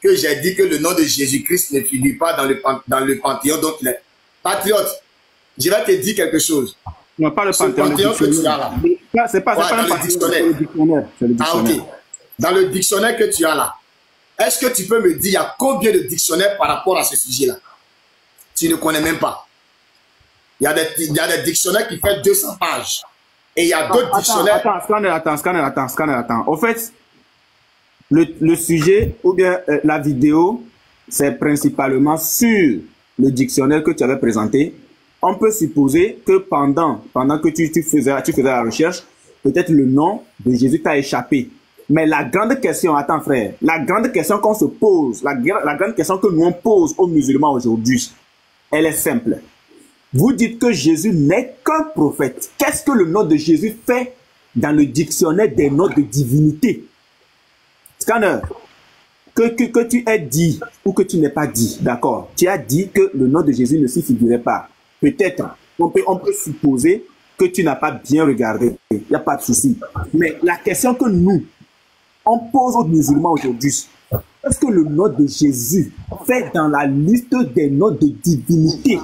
que j'ai dit que le nom de Jésus-Christ ne figure pas dans le panthéon. Donc, les patriotes, je vais te dire quelque chose. Non, pas le panthéon que tu as là. C'est pas le dictionnaire. Ah, ok. Dans le dictionnaire que tu as là, est-ce que tu peux me dire, il y a combien de dictionnaires par rapport à ce sujet-là? Tu ne connais même pas. Il y a des dictionnaires qui font 200 pages. Et il y a d'autres dictionnaires... Attends. Au fait, le sujet ou bien la vidéo, c'est principalement sur le dictionnaire que tu avais présenté. On peut supposer que pendant que tu faisais la recherche, peut-être le nom de Jésus t'a échappé. Mais la grande question, attends frère, la grande question qu'on se pose, la grande question que nous on pose aux musulmans aujourd'hui, elle est simple. Vous dites que Jésus n'est qu'un prophète. Qu'est-ce que le nom de Jésus fait dans le dictionnaire des noms de divinité? Scanner, que tu aies dit ou que tu n'aies pas dit, d'accord? Tu as dit que le nom de Jésus ne s'y figurait pas. Peut-être, on peut supposer que tu n'as pas bien regardé. Il n'y a pas de souci. Mais la question que nous, on pose aux musulmans aujourd'hui, est-ce que le nom de Jésus fait dans la liste des noms de divinité?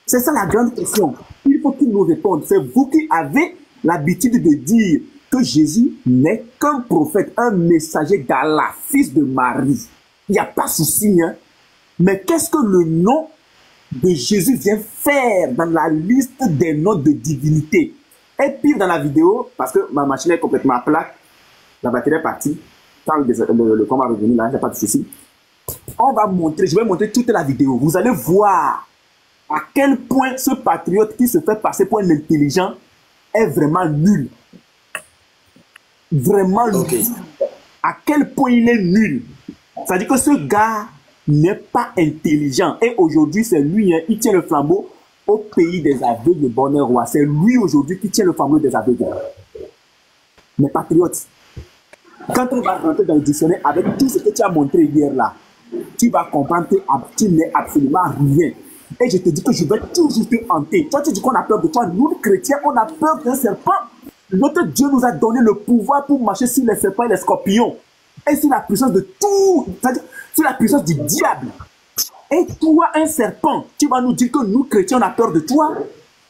C'est ça la grande question. Il faut qu'ils nous répondent. C'est vous qui avez l'habitude de dire que Jésus n'est qu'un prophète, un messager d'Allah, fils de Marie. Il n'y a pas de souci, hein? Mais qu'est-ce que le nom de Jésus vient faire dans la liste des noms de divinité? Et pire dans la vidéo, parce que ma machine est complètement plate, la batterie est partie, quand le combat va revenir là, il n'y a pas de souci. Je vais montrer toute la vidéo. Vous allez voir à quel point ce patriote qui se fait passer pour un intelligent est vraiment nul. Vraiment nul. À quel point il est nul. C'est-à-dire que ce gars, n'est pas intelligent. Et aujourd'hui, c'est lui, hein, il tient le flambeau au pays des aveugles, bonheur roi. C'est lui aujourd'hui qui tient le flambeau des aveugles. Mes patriotes, quand on va rentrer dans le dictionnaire avec tout ce que tu as montré hier là, tu vas comprendre que tu n'es absolument rien. Et je te dis que je vais toujours te hanter. Toi, tu dis qu'on a peur de toi. Nous, les chrétiens, on a peur d'un serpent. Notre Dieu nous a donné le pouvoir pour marcher sur les serpents et les scorpions. Et c'est la puissance de tout. C'est-à-dire, c'est la puissance du diable. Et toi, un serpent, tu vas nous dire que nous, chrétiens, on a peur de toi.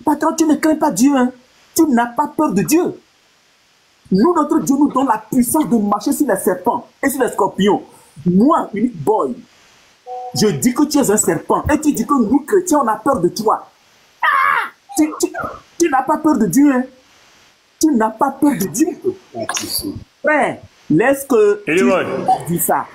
Patron, tu ne crains pas Dieu. Hein? Tu n'as pas peur de Dieu. Nous, notre Dieu nous donne la puissance de marcher sur les serpents et sur les scorpions. Moi, Unique Boy, je dis que tu es un serpent et tu dis que nous, chrétiens, on a peur de toi. Ah! Tu n'as pas peur de Dieu. Hein? Tu n'as pas peur de Dieu. Frère, laisse que tu dis ça.